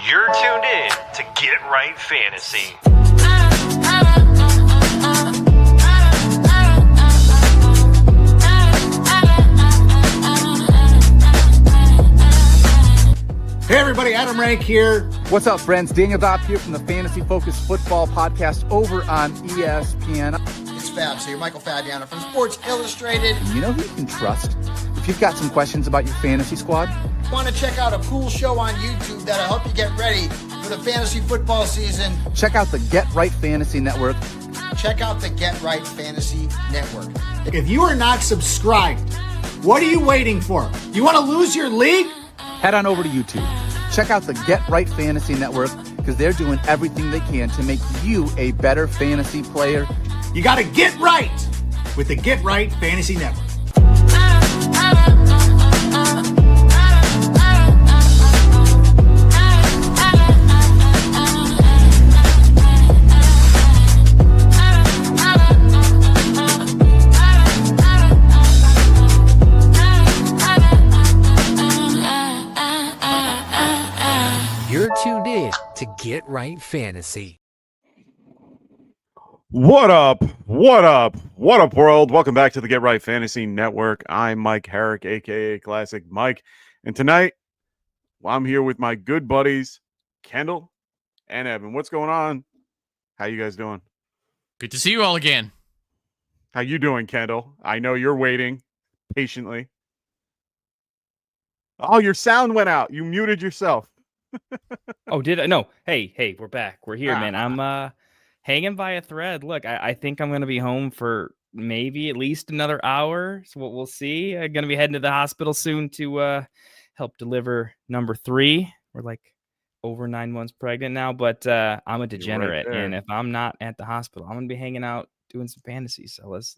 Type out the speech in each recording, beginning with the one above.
You're tuned in to Get Right Fantasy. Hey everybody, Adam Rank here. What's up, friends? Daniel Dopp here from the Fantasy Focused Football Podcast over on ESPN. It's Fabs here, Michael Fabiano from Sports Illustrated. You know who you can trust if you've got some questions about your fantasy squad? Want to check out a cool show on YouTube that'll help you get ready for the fantasy football season? Check out the Get Right Fantasy Network. Check out the Get Right Fantasy Network. If you are not subscribed, what are you waiting for? You want to lose your league? Head on over to YouTube. Check out the Get Right Fantasy Network because they're doing everything they can to make you a better fantasy player. You got to get right with the Get Right Fantasy Network. You're tuned in to Get Right Fantasy. What up? What up? What up, world? Welcome back to the Get Right Fantasy Network. I'm Mike Herrick, a.k.a. Classic Mike. And tonight, I'm here with my good buddies, Kendall and Evan. What's going on? How you guys doing? Good to see you all again. How you doing, Kendall? I know you're waiting patiently. Oh, your sound went out. You muted yourself. Oh, did I? No. Hey, we're back. We're here, man. I'm hanging by a thread. Look, I think I'm going to be home for maybe at least another hour. So we'll see. I'm going to be heading to the hospital soon to help deliver number 3. We're like over 9 months pregnant now, but I'm a degenerate. Right, and if I'm not at the hospital, I'm going to be hanging out doing some fantasy. So let's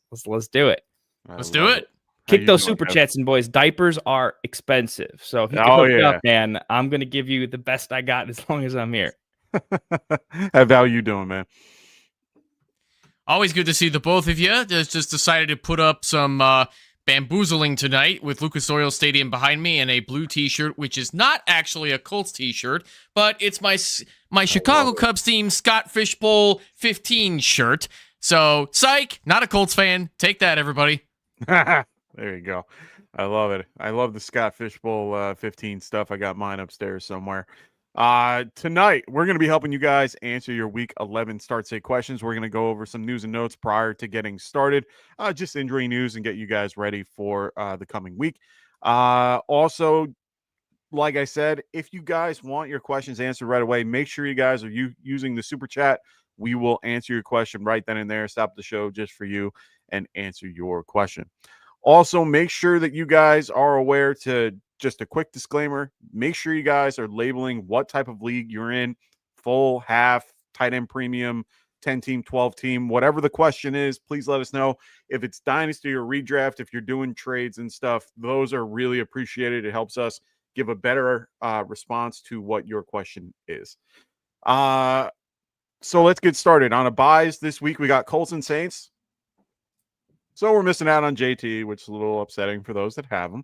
do it. Let's do it. Kick those super chats in, boys. Diapers are expensive. So if you can hook it up, man, I'm going to give you the best I got as long as I'm here. How you doing, man? Always good to see the both of you. Just decided to put up some bamboozling tonight with Lucas Oil Stadium behind me and a blue t-shirt, which is not actually a Colts t-shirt, but it's my Chicago Cubs team Scott Fishbowl 15 shirt. So, psych, not a Colts fan. Take that, everybody. There you go. I love it. I love the Scott Fishbowl 15 stuff. I got mine upstairs somewhere. Tonight, we're going to be helping you guys answer your Week 11 start sit questions. We're going to go over some news and notes prior to getting started, just injury news and get you guys ready for the coming week. Also, like I said, if you guys want your questions answered right away, make sure you guys are using the super chat. We will answer your question right then and there. Stop the show just for you and answer your question. Also, make sure that you guys are aware to just a quick disclaimer. Make sure you guys are labeling what type of league you're in, full, half, tight end premium, 10-team, 12-team, whatever the question is, please let us know. If it's Dynasty or redraft, if you're doing trades and stuff, those are really appreciated. It helps us give a better response to what your question is. So let's get started. On a buys this week, we got Colts and Saints. So we're missing out on JT, which is a little upsetting for those that have him.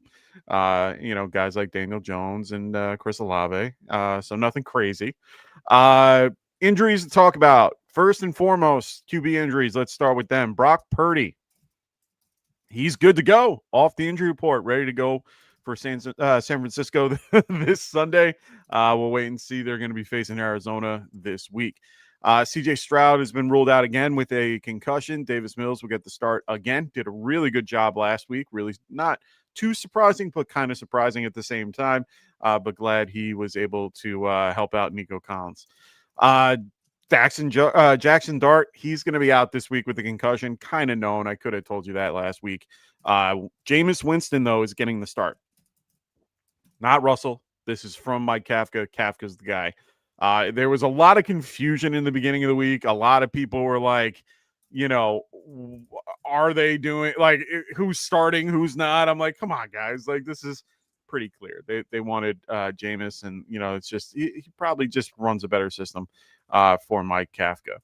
Guys like Daniel Jones and Chris Olave. So nothing crazy. Injuries to talk about. First and foremost, QB injuries. Let's start with them. Brock Purdy. He's good to go. Off the injury report. Ready to go for San Francisco this Sunday. We'll wait and see. They're going to be facing Arizona this week. CJ Stroud has been ruled out again with a concussion. Davis Mills will get the start again. Did a really good job last week. Really not too surprising, but kind of surprising at the same time. But glad he was able to help out Nico Collins. Jackson Dart, he's going to be out this week with a concussion. Kind of known. I could have told you that last week. Jameis Winston, though, is getting the start. Not Russell. This is from Mike Kafka. Kafka's the guy. There was a lot of confusion in the beginning of the week. A lot of people were like, are they doing like who's starting, who's not? I'm like, come on, guys. Like, this is pretty clear. They wanted Jameis, and it's just he probably just runs a better system for Mike Kafka.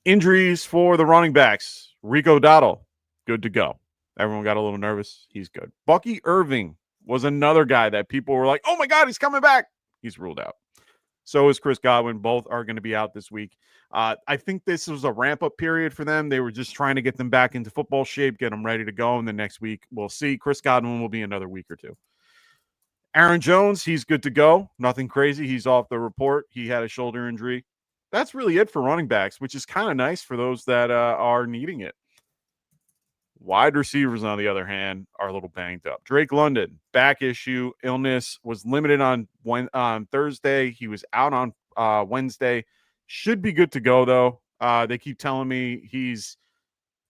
Injuries for the running backs. Rico Dowdle, good to go. Everyone got a little nervous. He's good. Bucky Irving was another guy that people were like, oh my God, he's coming back. He's ruled out. So is Chris Godwin. Both are going to be out this week. I think this was a ramp-up period for them. They were just trying to get them back into football shape, get them ready to go, and the next week we'll see. Chris Godwin will be another week or two. Aaron Jones, he's good to go. Nothing crazy. He's off the report. He had a shoulder injury. That's really it for running backs, which is kind of nice for those that are needing it. Wide receivers, on the other hand, are a little banged up. Drake London, back issue, illness, was limited on Thursday. He was out on Wednesday. Should be good to go, though. They keep telling me he's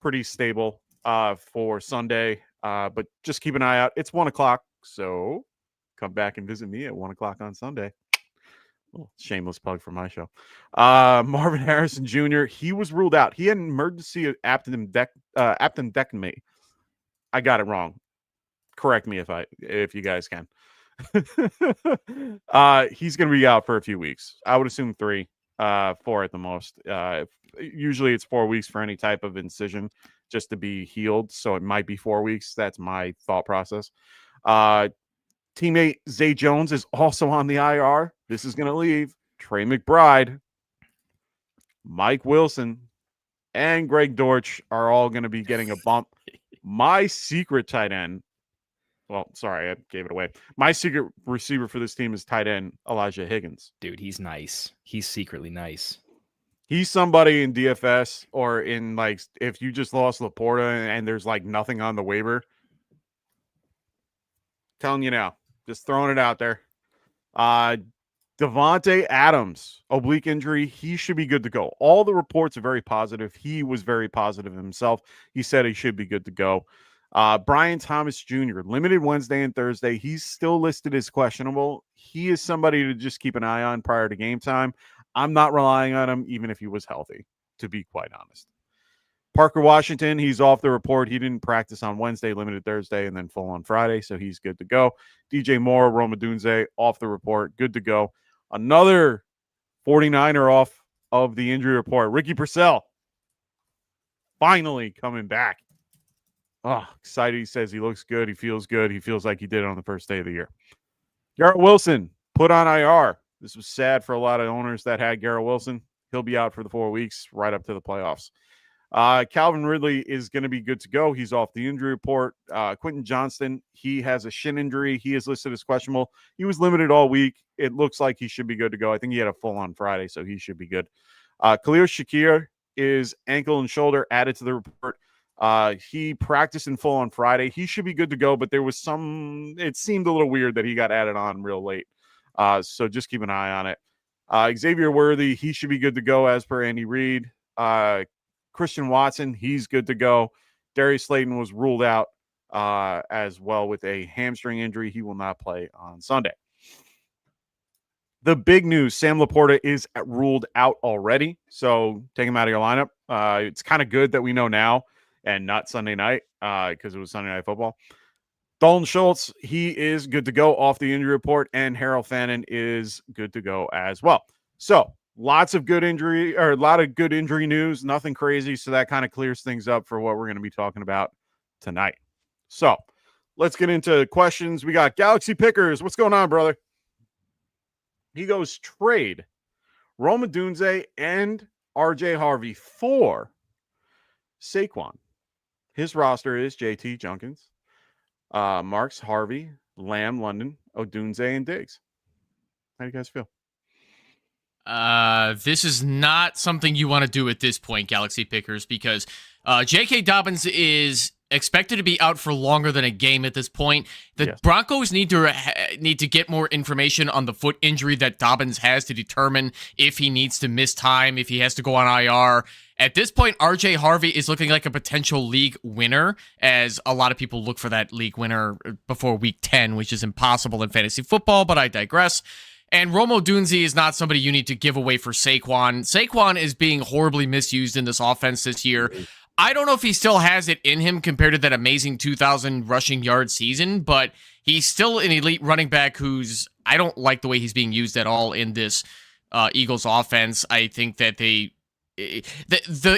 pretty stable for Sunday, but just keep an eye out. It's 1 o'clock, so come back and visit me at 1 o'clock on Sunday. Well, shameless plug for my show. Marvin Harrison Jr., he was ruled out. He had an emergency appendectomy. I got it wrong. Correct me if you guys can. He's going to be out for a few weeks. I would assume 3, 4 at the most. Usually it's 4 weeks for any type of incision just to be healed. So it might be 4 weeks. That's my thought process. Teammate Zay Jones is also on the IR. This is going to leave Trey McBride, Mike Wilson, and Greg Dortch are all going to be getting a bump. My secret tight end, well, sorry, I gave it away. My secret receiver for this team is tight end Elijah Higgins. Dude, he's nice. He's secretly nice. He's somebody in DFS or in, like, if you just lost Laporta and there's like nothing on the waiver. Telling you now, just throwing it out there. Devontae Adams, oblique injury. He should be good to go. All the reports are very positive. He was very positive himself. He said he should be good to go. Brian Thomas Jr., limited Wednesday and Thursday. He's still listed as questionable. He is somebody to just keep an eye on prior to game time. I'm not relying on him, even if he was healthy, to be quite honest. Parker Washington, he's off the report. He didn't practice on Wednesday, limited Thursday, and then full on Friday, so he's good to go. DJ Moore, Roma Dunze, off the report, good to go. Another 49er off of the injury report. Ricky Purcell, finally coming back. Oh, excited. He says he looks good. He feels good. He feels like he did on the first day of the year. Garrett Wilson, put on IR. This was sad for a lot of owners that had Garrett Wilson. He'll be out for the 4 weeks right up to the playoffs. Calvin Ridley is going to be good to go. He's off the injury report. Quentin Johnston, he has a shin injury. He is listed as questionable. He was limited all week. It looks like he should be good to go. I think he had a full on Friday, so he should be good. Khalil Shakir is ankle and shoulder added to the report. He practiced in full on Friday. He should be good to go, but there was it seemed a little weird that he got added on real late. So just keep an eye on it. Xavier Worthy, he should be good to go as per Andy Reid. Christian Watson, he's good to go. Darius Slayton was ruled out as well with a hamstring injury. He will not play on Sunday. The big news, Sam Laporta is ruled out already, so take him out of your lineup. It's kind of good that we know now and not Sunday night because it was Sunday Night Football. Dalton Schultz, he is good to go off the injury report, and Harold Fannin is good to go as well. So, a lot of good injury news, nothing crazy. So that kind of clears things up for what we're going to be talking about tonight. So let's get into questions. We got Galaxy Pickers. What's going on, brother? He goes trade Roma Dunze and RJ Harvey for Saquon. His roster is JT Junkins, Marks, Harvey, Lamb, London, Odunze, and Diggs. How do you guys feel? This is not something you want to do at this point, Galaxy Pickers, because J.K. Dobbins is expected to be out for longer than a game at this point. The Broncos need to get more information on the foot injury that Dobbins has to determine if he needs to miss time, if he has to go on IR. At this point, RJ Harvey is looking like a potential league winner, as a lot of people look for that league winner before week 10, which is impossible in fantasy football, but I digress. And Rome Odunze is not somebody you need to give away for Saquon. Saquon is being horribly misused in this offense this year. I don't know if he still has it in him compared to that amazing 2,000 rushing yard season, but he's still an elite running back I don't like the way he's being used at all in this Eagles offense. I think that the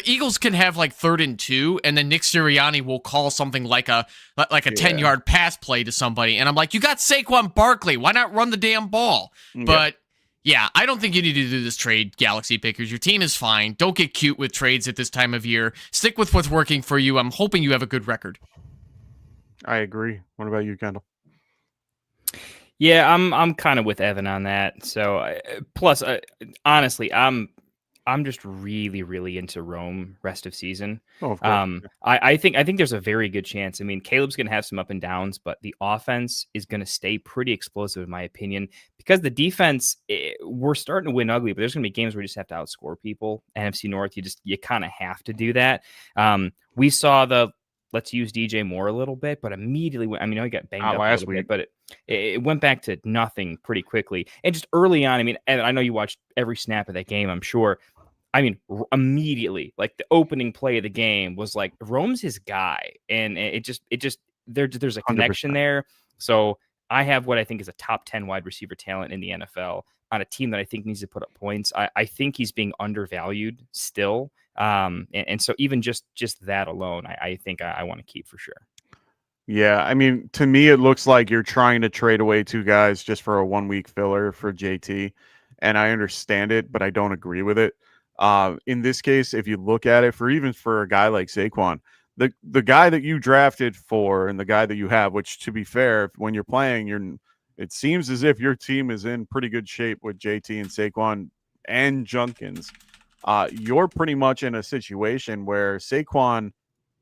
Eagles can have like 3rd and 2, and then Nick Sirianni will call something like a 10-yard pass play to somebody, and I'm like, you got Saquon Barkley, why not run the damn ball? But Yeah, I don't think you need to do this trade, Galaxy Pickers. Your team is fine. Don't get cute with trades at this time of year. Stick with what's working for you. I'm hoping you have a good record. I agree. What about you, Kendall? Yeah, I'm kind of with Evan on that. So, plus, honestly, I'm just really, really into Rome rest of season. Oh, of course. I think there's a very good chance. I mean, Caleb's going to have some up and downs, but the offense is going to stay pretty explosive, in my opinion, because the defense, we're starting to win ugly, but there's going to be games where you just have to outscore people. NFC North, you kind of have to do that. We saw let's use DJ Moore a little bit, but immediately, I mean, he got banged up last week, but it went back to nothing pretty quickly. And just early on, I mean, and I know you watched every snap of that game, I'm sure. I mean, immediately, like the opening play of the game was like, Rome's his guy. And there's a connection 100%. there. So I have what I think is a top 10 wide receiver talent in the NFL on a team that I think needs to put up points. I think he's being undervalued still. And so even just that alone, I think I want to keep for sure. Yeah, I mean, to me, it looks like you're trying to trade away 2 guys just for a 1-week filler for JT. And I understand it, but I don't agree with it. In this case, if you look at it, for a guy like Saquon, the guy that you drafted for and the guy that you have, which to be fair, when you're playing, it seems as if your team is in pretty good shape with JT and Saquon and Junkins. You're pretty much in a situation where Saquon,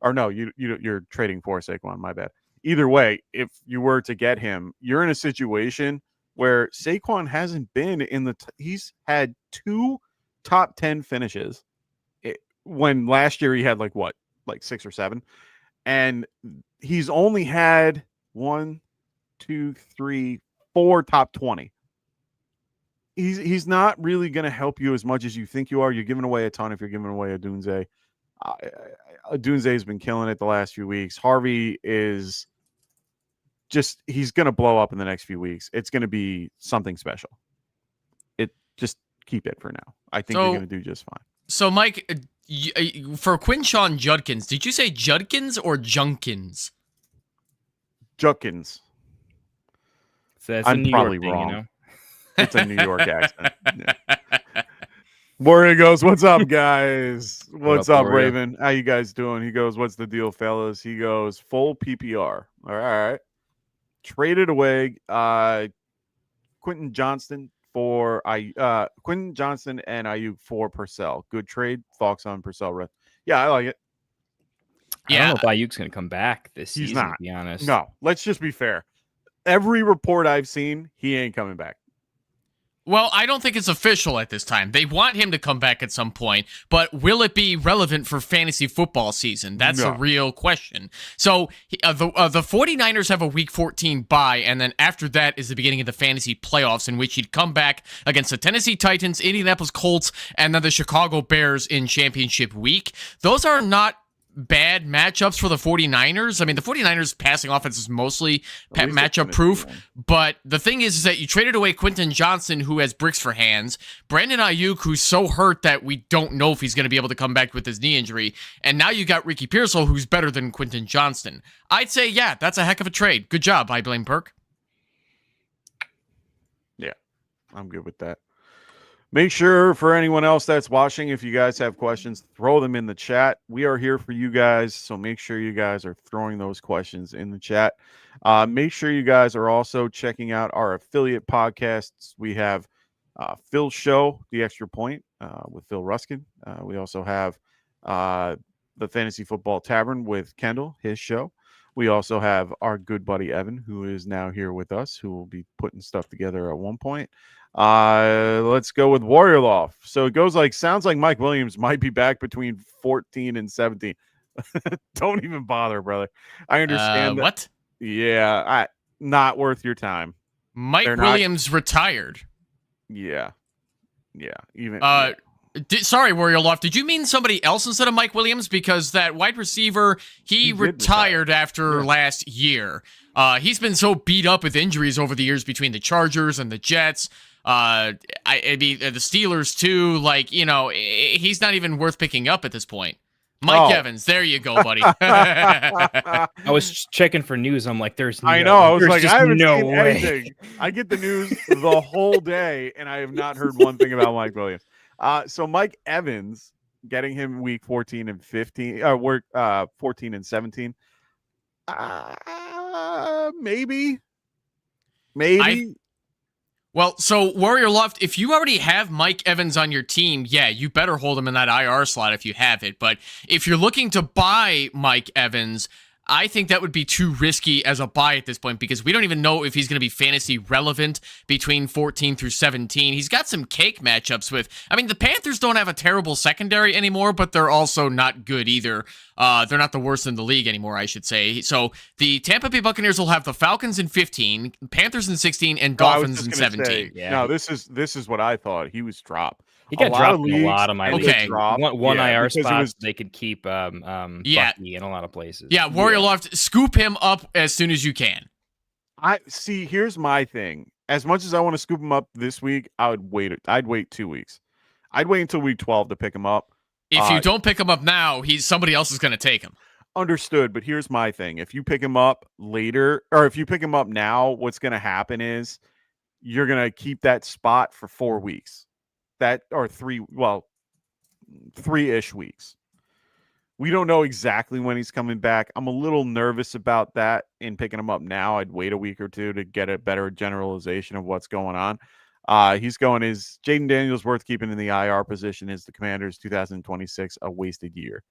or no, you're trading for Saquon, my bad. Either way, if you were to get him, you're in a situation where Saquon hasn't been he's had 2 top 10 finishes when last year he had like 6 or 7, and he's only had 1, 2, 3, 4 top 20. He's not really going to help you as much as you think you are. You're giving away a ton if you're giving away a Dunze. Dunze has been killing it the last few weeks. Harvey is he's going to blow up in the next few weeks. It's going to be something special. Just keep it for now. I think you're going to do just fine. So, Mike, for Quinshon Judkins, did you say Judkins or Junkins? Judkins. So I'm probably wrong. You know? It's a New York accent. Yeah. Warrior goes, "What's up, guys? What's up, Raven? How you guys doing?" He goes, "What's the deal, fellas?" He goes, "Full PPR. All right. Traded away Quentin Johnston and Ayuk for Purcell. Good trade. Thoughts on Purcell? Yeah, I like it. I don't know if Ayuk's going to come back this season, not. To be honest. No, let's just be fair. Every report I've seen, he ain't coming back. Well, I don't think it's official at this time. They want him to come back at some point, but will it be relevant for fantasy football season? That's a real question. So the 49ers have a Week 14 bye, and then after that is the beginning of the fantasy playoffs, in which he'd come back against the Tennessee Titans, Indianapolis Colts, and then the Chicago Bears in championship week. Those are not bad matchups for the 49ers. I mean, the 49ers passing offense is mostly matchup proof, but the thing is that you traded away Quentin Johnston, who has bricks for hands, Brandon Ayuk, who's so hurt that we don't know if he's going to be able to come back with his knee injury, and now you got Ricky Pearsall, who's better than Quentin Johnston. I'd say, yeah, that's a heck of a trade. Good job, I blame Perk. Yeah, I'm good with that. Make sure for anyone else that's watching, if you guys have questions, throw them in the chat. We are here for you guys, so make sure you guys are throwing those questions in the chat. Make sure you guys are also checking out our affiliate podcasts. We have Phil's show, The Extra Point, with Phil Ruskin. We also have the Fantasy Football Tavern with Kendall, his show. We also have our good buddy Evan, who is now here with us, who will be putting stuff together at one point. Let's go with Warrior Loft. So it sounds like Mike Williams might be back between 14 and 17. Don't even bother, brother. I understand that. What? Yeah, not worth your time. Mike Williams retired. Yeah. Even. Sorry, Warrior Loft. Did you mean somebody else instead of Mike Williams? Because that wide receiver, he retired after last year. He's been so beat up with injuries over the years between the Chargers and the Jets. I mean, the Steelers too. Like, he's not even worth picking up at this point. Mike Oh. Evans. There you go, buddy. I was checking for news. I'm like, I know. I was like, just I haven't no seen way. anything. I get the news the whole day, and I have not heard one thing about Mike Williams. So Mike Evans, getting him week 14 and 15, we're 14 and 17. Maybe. Well, so Warrior Loft, if you already have Mike Evans on your team, yeah, you better hold him in that IR slot if you have it. But if you're looking to buy Mike Evans, I think that would be too risky as a buy at this point because we don't even know if he's going to be fantasy relevant between 14 through 17. He's got some cake matchups with, I mean, the Panthers don't have a terrible secondary anymore, but they're also not good either. They're not the worst in the league anymore, I should say. So the Tampa Bay Buccaneers will have the Falcons in 15, Panthers in 16, and Dolphins in 17. No, this is what I thought. He was dropped. He got dropped in a lot of my leagues. leagues. Okay. One IR spot they could keep Bucky in a lot of places. Yeah, Warrior Loft, scoop him up as soon as you can. I see. Here's my thing. As much as I want to scoop him up this week, I'd wait 2 weeks. I'd wait until week 12 to pick him up. If you don't pick him up now, somebody else is going to take him. Understood, but here's my thing. If you pick him up later, or if you pick him up now, what's going to happen is you're going to keep that spot for 4 weeks. Three-ish weeks. We don't know exactly when he's coming back. I'm a little nervous about that in picking him up now. I'd wait a week or two to get a better generalization of what's going on. Is Jaden Daniels worth keeping in the IR position? Is the Commanders 2026 a wasted year?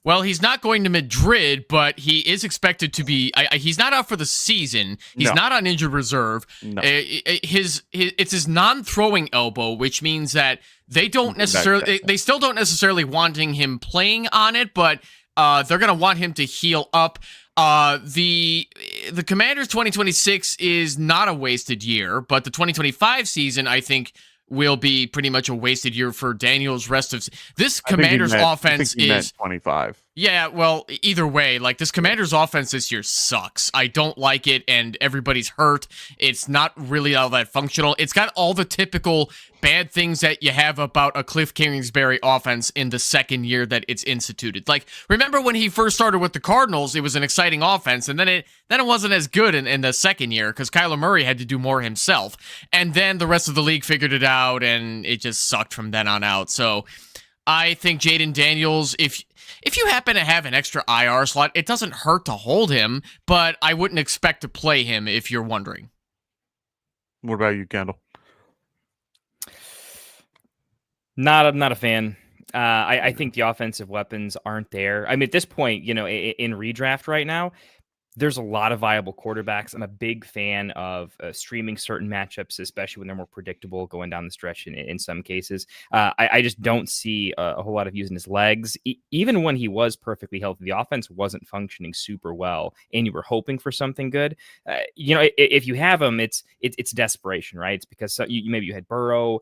Well, he's not going to Madrid, but he is expected to be. He's not out for the season. He's not on injured reserve. No. It's his non-throwing elbow, which means that they don't necessarily. They still don't necessarily wanting him playing on it, but they're going to want him to heal up. The Commanders 2026 is not a wasted year, but the 2025 season, I think, will be pretty much a wasted year for Daniels' rest of this Commanders offense is 25. Yeah, well, either way, like this Commanders offense this year sucks. I don't like it, and everybody's hurt. It's not really all that functional. It's got all the typical bad things that you have about a Cliff Kingsbury offense in the second year that it's instituted. Like, remember when he first started with the Cardinals, it was an exciting offense, and then it wasn't as good in the second year because Kyler Murray had to do more himself. And then the rest of the league figured it out, and it just sucked from then on out. So I think Jaden Daniels, if you happen to have an extra IR slot, it doesn't hurt to hold him, but I wouldn't expect to play him if you're wondering. What about you, Kendall? Not a fan. I think the offensive weapons aren't there. I mean, at this point, in redraft right now, there's a lot of viable quarterbacks. I'm a big fan of streaming certain matchups, especially when they're more predictable going down the stretch in some cases. I just don't see a whole lot of using his legs. Even when he was perfectly healthy, the offense wasn't functioning super well, and you were hoping for something good. If you have him, it's desperation, right? It's because maybe you had Burrow.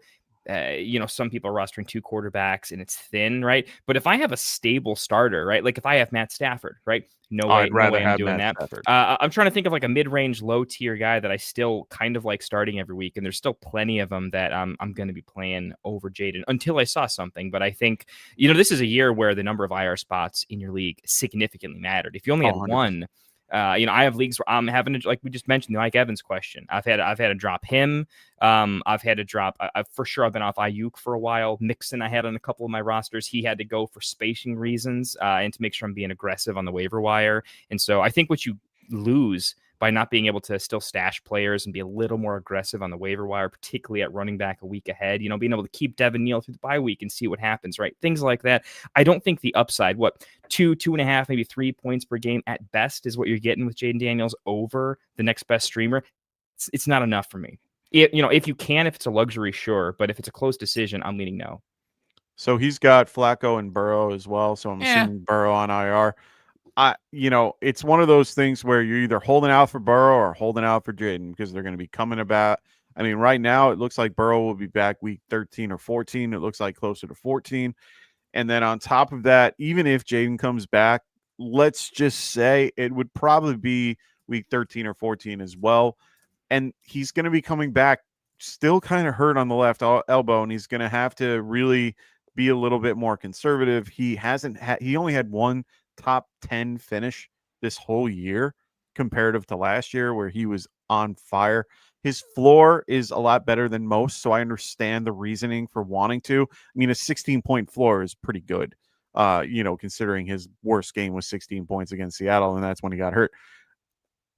Some people are rostering 2 quarterbacks and it's thin, right? But if I have a stable starter, right? Like if I have Matt Stafford, right? No way I'm doing that. I'm trying to think of like a mid-range, low-tier guy that I still kind of like starting every week. And there's still plenty of them that I'm going to be playing over Jaden until I saw something. But I think, this is a year where the number of IR spots in your league significantly mattered. If you only had 100%. I have leagues where I'm having to, like we just mentioned, the Mike Evans question. I've had to drop him. I've had to drop. For sure, I've been off Ayuk for a while. Mixon, I had on a couple of my rosters. He had to go for spacing reasons and to make sure I'm being aggressive on the waiver wire. And so I think what you lose by not being able to still stash players and be a little more aggressive on the waiver wire, particularly at running back a week ahead, being able to keep Devin Neal through the bye week and see what happens, right? Things like that. I don't think the upside, 2.5, maybe 3 points per game at best is what you're getting with Jaden Daniels over the next best streamer. It's not enough for me. If it's a luxury, sure. But if it's a close decision, I'm leaning no. So he's got Flacco and Burrow as well. So I'm assuming Burrow on IR. It's one of those things where you're either holding out for Burrow or holding out for Jaden because they're going to be coming about. I mean, right now it looks like Burrow will be back week 13 or 14. It looks like closer to 14. And then on top of that, even if Jaden comes back, let's just say it would probably be week 13 or 14 as well. And he's going to be coming back still kind of hurt on the left elbow, and he's going to have to really be a little bit more conservative. He only had one top 10 finish this whole year comparative to last year where he was on fire. His floor is a lot better than most, so I understand the reasoning for wanting to. I mean, a 16-point floor is pretty good, considering his worst game was 16 points against Seattle, and that's when he got hurt.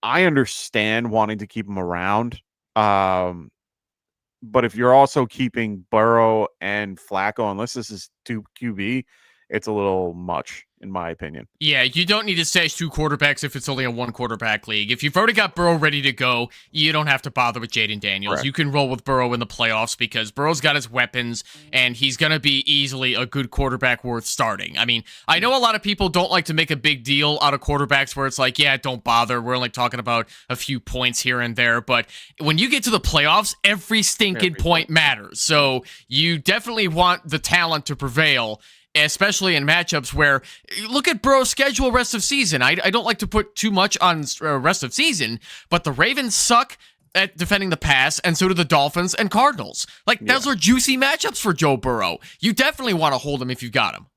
I understand wanting to keep him around, but if you're also keeping Burrow and Flacco, unless this is 2 QB, it's a little much, in my opinion. Yeah, you don't need to stash 2 quarterbacks if it's only a 1 quarterback league. If you've already got Burrow ready to go, you don't have to bother with Jaden Daniels. Correct. You can roll with Burrow in the playoffs because Burrow's got his weapons, and he's going to be easily a good quarterback worth starting. I mean, I know a lot of people don't like to make a big deal out of quarterbacks where it's like, yeah, don't bother. We're only talking about a few points here and there. But when you get to the playoffs, every stinking point matters. So you definitely want the talent to prevail, especially in matchups where, look at Burrow's schedule rest of season. I don't like to put too much on rest of season, but the Ravens suck at defending the pass, and so do the Dolphins and Cardinals. Those are juicy matchups for Joe Burrow. You definitely want to hold him if you've got him.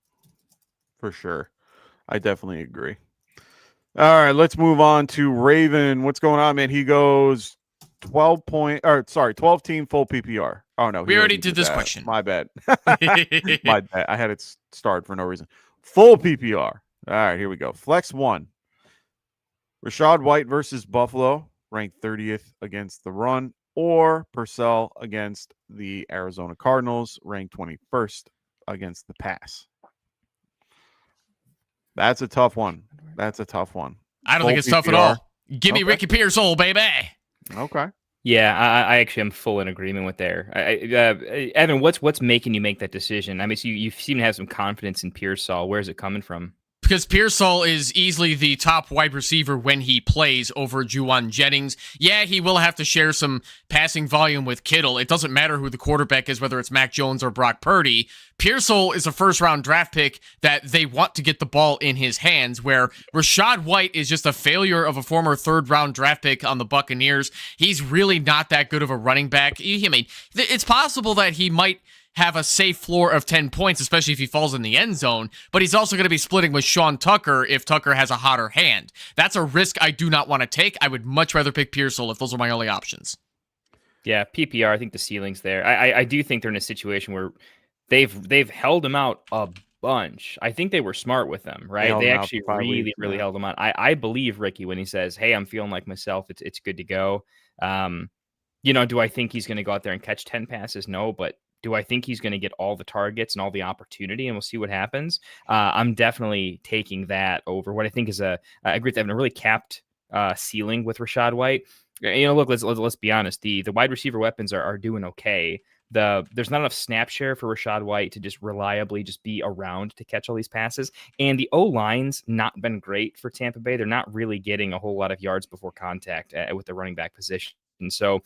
For sure. I definitely agree. All right, let's move on to Raven. What's going on, man? He goes 12 team full PPR. Oh, no. We already did this question. My bad. My bad. I had it starred for no reason. Full PPR. All right, here we go. Flex 1. Rachaad White versus Buffalo, ranked 30th against the run, or Purcell against the Arizona Cardinals, ranked 21st against the pass. That's a tough one. I don't Full think it's tough at PPR. all. Give me Ricky Pearsall, baby. Okay. Yeah, I actually am full in agreement with there. Evan, what's making you make that decision? I mean, so you seem to have some confidence in Pearsall. Where's it coming from? Because Pearsall is easily the top wide receiver when he plays over Juwan Jennings. Yeah, he will have to share some passing volume with Kittle. It doesn't matter who the quarterback is, whether it's Mac Jones or Brock Purdy. Pearsall is a first-round draft pick that they want to get the ball in his hands, where Rachaad White is just a failure of a former third-round draft pick on the Buccaneers. He's really not that good of a running back. I mean, it's possible that he might have a safe floor of 10 points, especially if he falls in the end zone, but he's also going to be splitting with Sean Tucker if Tucker has a hotter hand. That's a risk I do not want to take. I would much rather pick Pearsall if those are my only options. Yeah, PPR, I think the ceiling's there. I do think they're in a situation where they've held him out a bunch. I think they were smart with them, right? They actually really held him out. I believe Ricky when he says, hey, I'm feeling like myself. It's good to go. Do I think he's going to go out there and catch 10 passes? No, but do I think he's going to get all the targets and all the opportunity, and we'll see what happens? I'm definitely taking that over what I think is I agree with Evan, a really capped ceiling with Rachaad White. Look, let's be honest. The wide receiver weapons are doing okay. There's not enough snap share for Rachaad White to just reliably just be around to catch all these passes. And the O-line's not been great for Tampa Bay. They're not really getting a whole lot of yards before contact with the running back position. And so,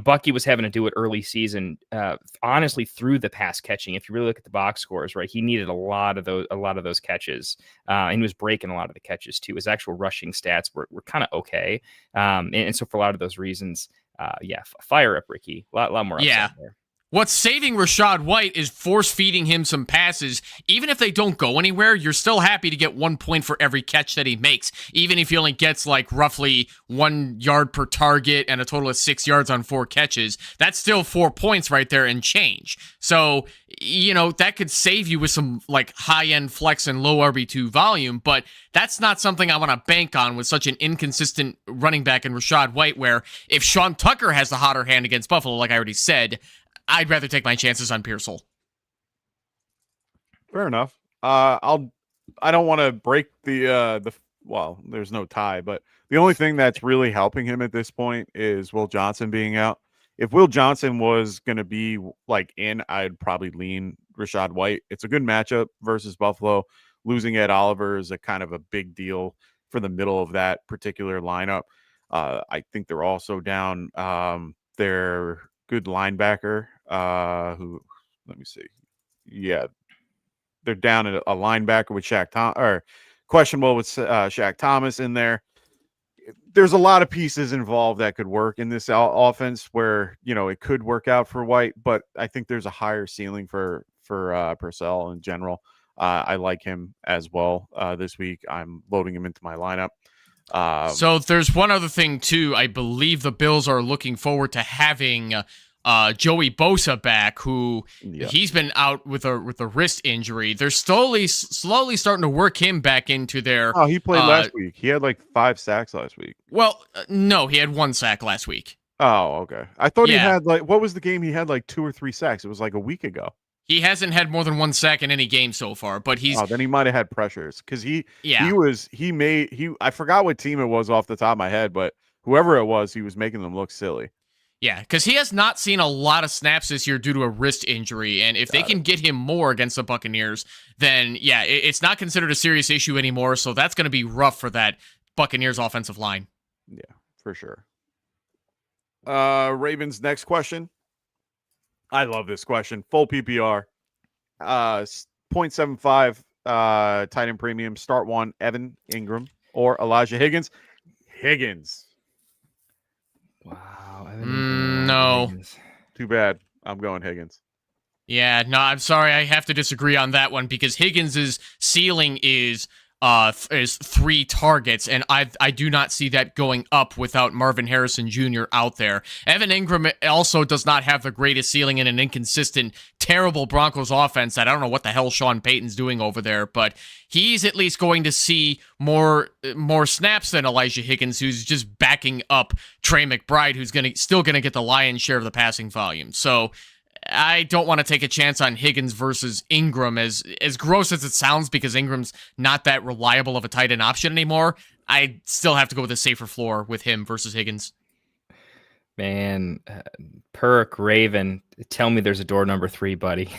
Bucky was having to do it early season, honestly, through the pass catching. If you really look at the box scores, right, he needed a lot of those catches, and he was breaking a lot of the catches too. His actual rushing stats were kind of okay, and so for a lot of those reasons, fire up Ricky. A lot more upside there. What's saving Rachaad White is force-feeding him some passes. Even if they don't go anywhere, you're still happy to get 1 point for every catch that he makes. Even if he only gets roughly 1 yard per target and a total of 6 yards on 4 catches, that's still 4 points right there and change. So, that could save you with some high-end flex and low RB2 volume, but that's not something I want to bank on with such an inconsistent running back in Rachaad White, where if Sean Tucker has the hotter hand against Buffalo, like I already said, I'd rather take my chances on Pearsall. Fair enough. I don't want to break there's no tie, but the only thing that's really helping him at this point is Will Johnson being out. If Will Johnson was going to be I'd probably lean Rachaad White. It's a good matchup versus Buffalo. Losing Ed Oliver is a kind of a big deal for the middle of that particular lineup. I think they're also down their good linebacker who, let me see. Yeah, they're down at a linebacker with questionable with Shaq Thomas in there. There's a lot of pieces involved that could work in this offense where, it could work out for White, but I think there's a higher ceiling for Purcell in general. I like him as well this week. I'm loading him into my lineup. So there's one other thing too. I believe the Bills are looking forward to having Joey Bosa back, who he's been out with a wrist injury. They're slowly starting to work him back into their. Oh, he played last week. He had like 5 sacks last week. Well, no, he had 1 sack last week. Oh, okay. I thought he had like, what was the game? He had like 2 or 3 sacks. It was like a week ago. He hasn't had more than 1 sack in any game so far, but he's. Oh, then he might have had pressures because I forgot what team it was off the top of my head, but whoever it was, he was making them look silly. Yeah, because he has not seen a lot of snaps this year due to a wrist injury, and if they can get him more against the Buccaneers, then it's not considered a serious issue anymore. So that's going to be rough for that Buccaneers offensive line. Yeah, for sure. Ravens next question. I love this question. Full PPR. 0.75 tight end premium. Start 1, Evan Ingram or Elijah Higgins. Higgins. Wow. No. Higgins. Too bad. I'm going Higgins. Yeah, no, I'm sorry. I have to disagree on that one because Higgins' ceiling is 3 targets, and I do not see that going up without Marvin Harrison Jr. out there. Evan Ingram also does not have the greatest ceiling in an inconsistent, terrible Broncos offense that I don't know what the hell Sean Payton's doing over there, but he's at least going to see more snaps than Elijah Higgins, who's just backing up Trey McBride, who's still gonna get the lion's share of the passing volume. So I don't want to take a chance on Higgins versus Ingram, as gross as it sounds, because Ingram's not that reliable of a tight end option anymore. I still have to go with a safer floor with him versus Higgins. Man, Perk Raven, tell me there's a door number 3, buddy.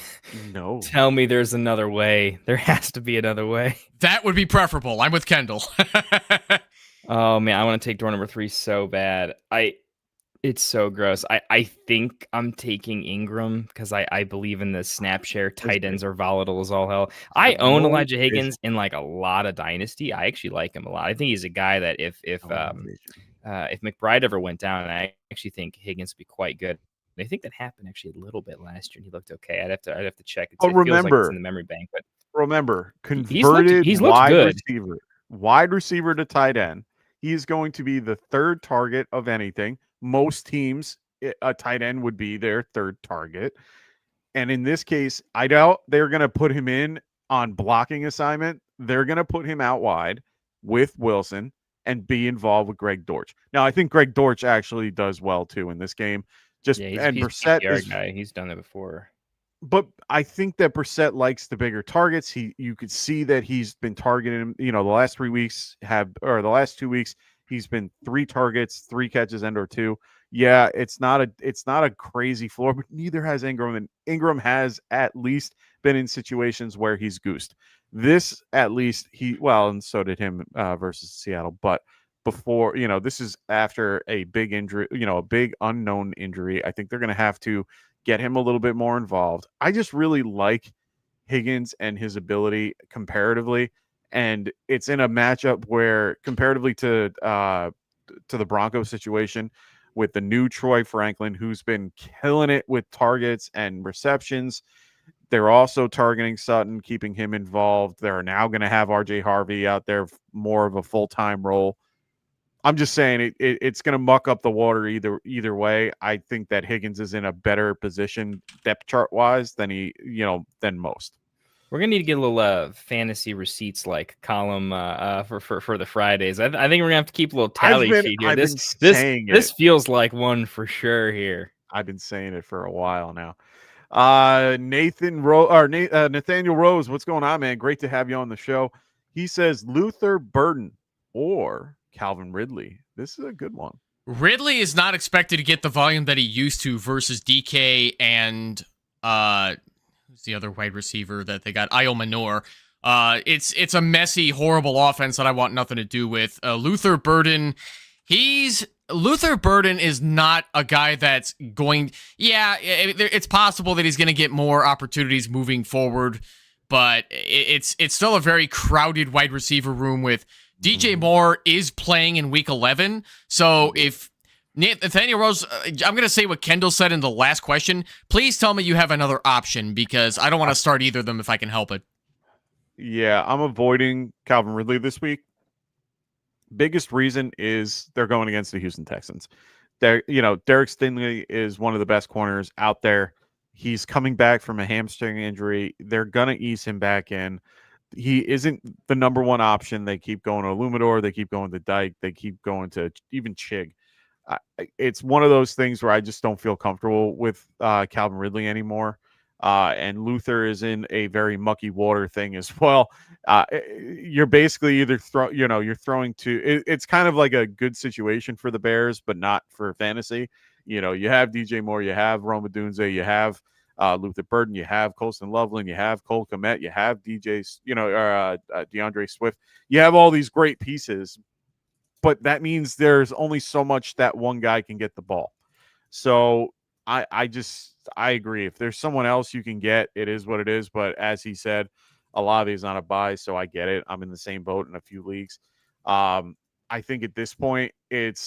No. Tell me there's another way. There has to be another way. That would be preferable. I'm with Kendall. Oh man, I want to take door number 3 so bad. It's so gross. I think I'm taking Ingram because I believe in the snap share. Tight ends are volatile as all hell. I own Elijah Higgins in like a lot of Dynasty. I actually like him a lot. I think he's a guy that if McBride ever went down, I actually think Higgins would be quite good. I think that happened actually a little bit last year, and he looked okay. I'd have to check. It feels like it's in the memory bank, but remember, converted he's wide receiver to tight end. He is going to be the 3rd target of anything. Most teams, a tight end would be their 3rd target. And in this case, I doubt they're going to put him in on blocking assignment. They're going to put him out wide with Wilson and be involved with Greg Dortch. Now, I think Greg Dortch actually does well, too, in this game. He's Brissett is guy. He's done it before. But I think that Brissett likes the bigger targets. You could see that he's been targeting him. The last 3 weeks the last 2 weeks, he's been 3 targets, 3 catches, and/or 2. Yeah, it's not a crazy floor, but neither has Ingram. And Ingram has at least been in situations where he's goosed. This, at least, and so did him versus Seattle. But before, this is after a big injury, a big unknown injury. I think they're going to have to get him a little bit more involved. I just really like Higgins and his ability comparatively. And it's in a matchup where, comparatively to the Broncos situation, with the new Troy Franklin, who's been killing it with targets and receptions, they're also targeting Sutton, keeping him involved. They're now going to have RJ Harvey out there, more of a full-time role. I'm just saying it's going to muck up the water either way. I think that Higgins is in a better position depth chart wise than than most. We're gonna need to get a little fantasy receipts like column for the Fridays. I think we're gonna have to keep a little tally sheet here. This feels like one for sure here. I've been saying it for a while now. Nathaniel Rose, what's going on, man? Great to have you on the show. He says Luther Burden or Calvin Ridley. This is a good one. Ridley is not expected to get the volume that he used to versus DK and who's the other wide receiver that they got? Io Manor. It's a messy, horrible offense that I want nothing to do with. Luther Burden, Luther Burden is not a guy that's going. Yeah, it's possible that he's going to get more opportunities moving forward, but it's still a very crowded wide receiver room with DJ Moore is playing in week 11. So if Nathaniel Rose, I'm going to say what Kendall said in the last question. Please tell me you have another option because I don't want to start either of them if I can help it. Yeah, I'm avoiding Calvin Ridley this week. Biggest reason is they're going against the Houston Texans. Derek Stingley is one of the best corners out there. He's coming back from a hamstring injury. They're going to ease him back in. He isn't the number one option. They keep going to Lumador. They keep going to Dyke. They keep going to even Chig. It's one of those things where I just don't feel comfortable with Calvin Ridley anymore. And Luther is in a very mucky water thing as well. You're basically either you're throwing to. It's kind of like a good situation for the Bears, but not for fantasy. You have DJ Moore, you have Roma Dunze, you have Luther Burden, you have Colston Loveland, you have Cole Kmet, you have DeAndre Swift. You have all these great pieces, but that means there's only so much that one guy can get the ball. So I agree. If there's someone else you can get, it is what it is. But as he said, a lot of these on a buy, so I get it. I'm in the same boat in a few leagues. I think at this point, if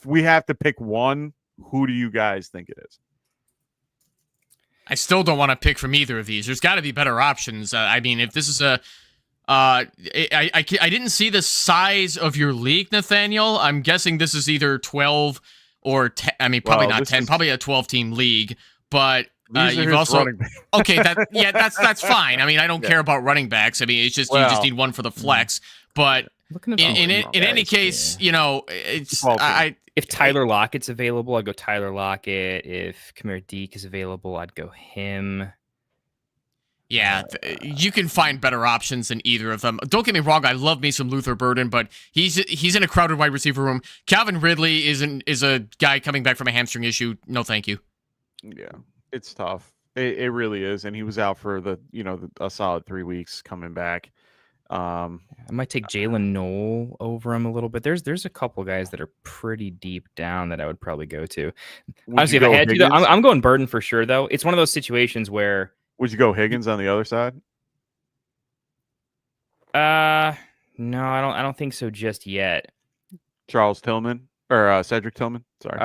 we have to pick one, who do you guys think it is? I still don't want to pick from either of these. There's got to be better options. If this is I didn't see the size of your league, Nathaniel. I'm guessing this is either 12 or 10. Probably not 10. Probably a 12-team league. But you've also okay. That's fine. I don't care about running backs. It's just you just need one for the flex. But in any case, it's if Tyler Lockett's available, I'd go Tyler Lockett. If Kamir Deke is available, I'd go him. Yeah, you can find better options than either of them. Don't get me wrong, I love me some Luther Burden, but he's in a crowded wide receiver room. Calvin Ridley is a guy coming back from a hamstring issue. No, thank you. Yeah, it's tough. It really is, and he was out for a solid 3 weeks coming back. I might take Jalen Noel over him a little bit. There's a couple guys that are pretty deep down that I would probably go to. Honestly, if I had to, I'm going Burden for sure, though. It's one of those situations where. Would you go Higgins on the other side? No, I don't think so just yet. Charles Tillman or Cedric Tillman? Sorry.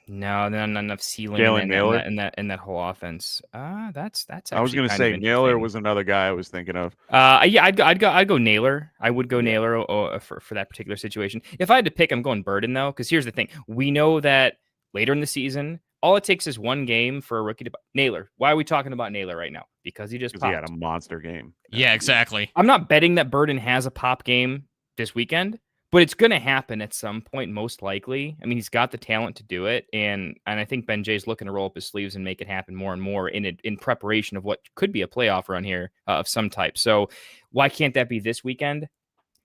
No, not enough ceiling in that whole offense. That's actually. I was going to say Naylor was another guy I was thinking of. Yeah, I'd go Naylor. I would go Naylor for that particular situation. If I had to pick, I'm going Burden though, because here's the thing: we know that later in the season. All it takes is one game for a rookie to Naylor. Why are we talking about Naylor right now? Because he just popped. He had a monster game. Yeah, exactly. I'm not betting that Burden has a pop game this weekend, but it's going to happen at some point, most likely. He's got the talent to do it, and I think Ben Jay's looking to roll up his sleeves and make it happen more and more in preparation of what could be a playoff run here of some type. So why can't that be this weekend?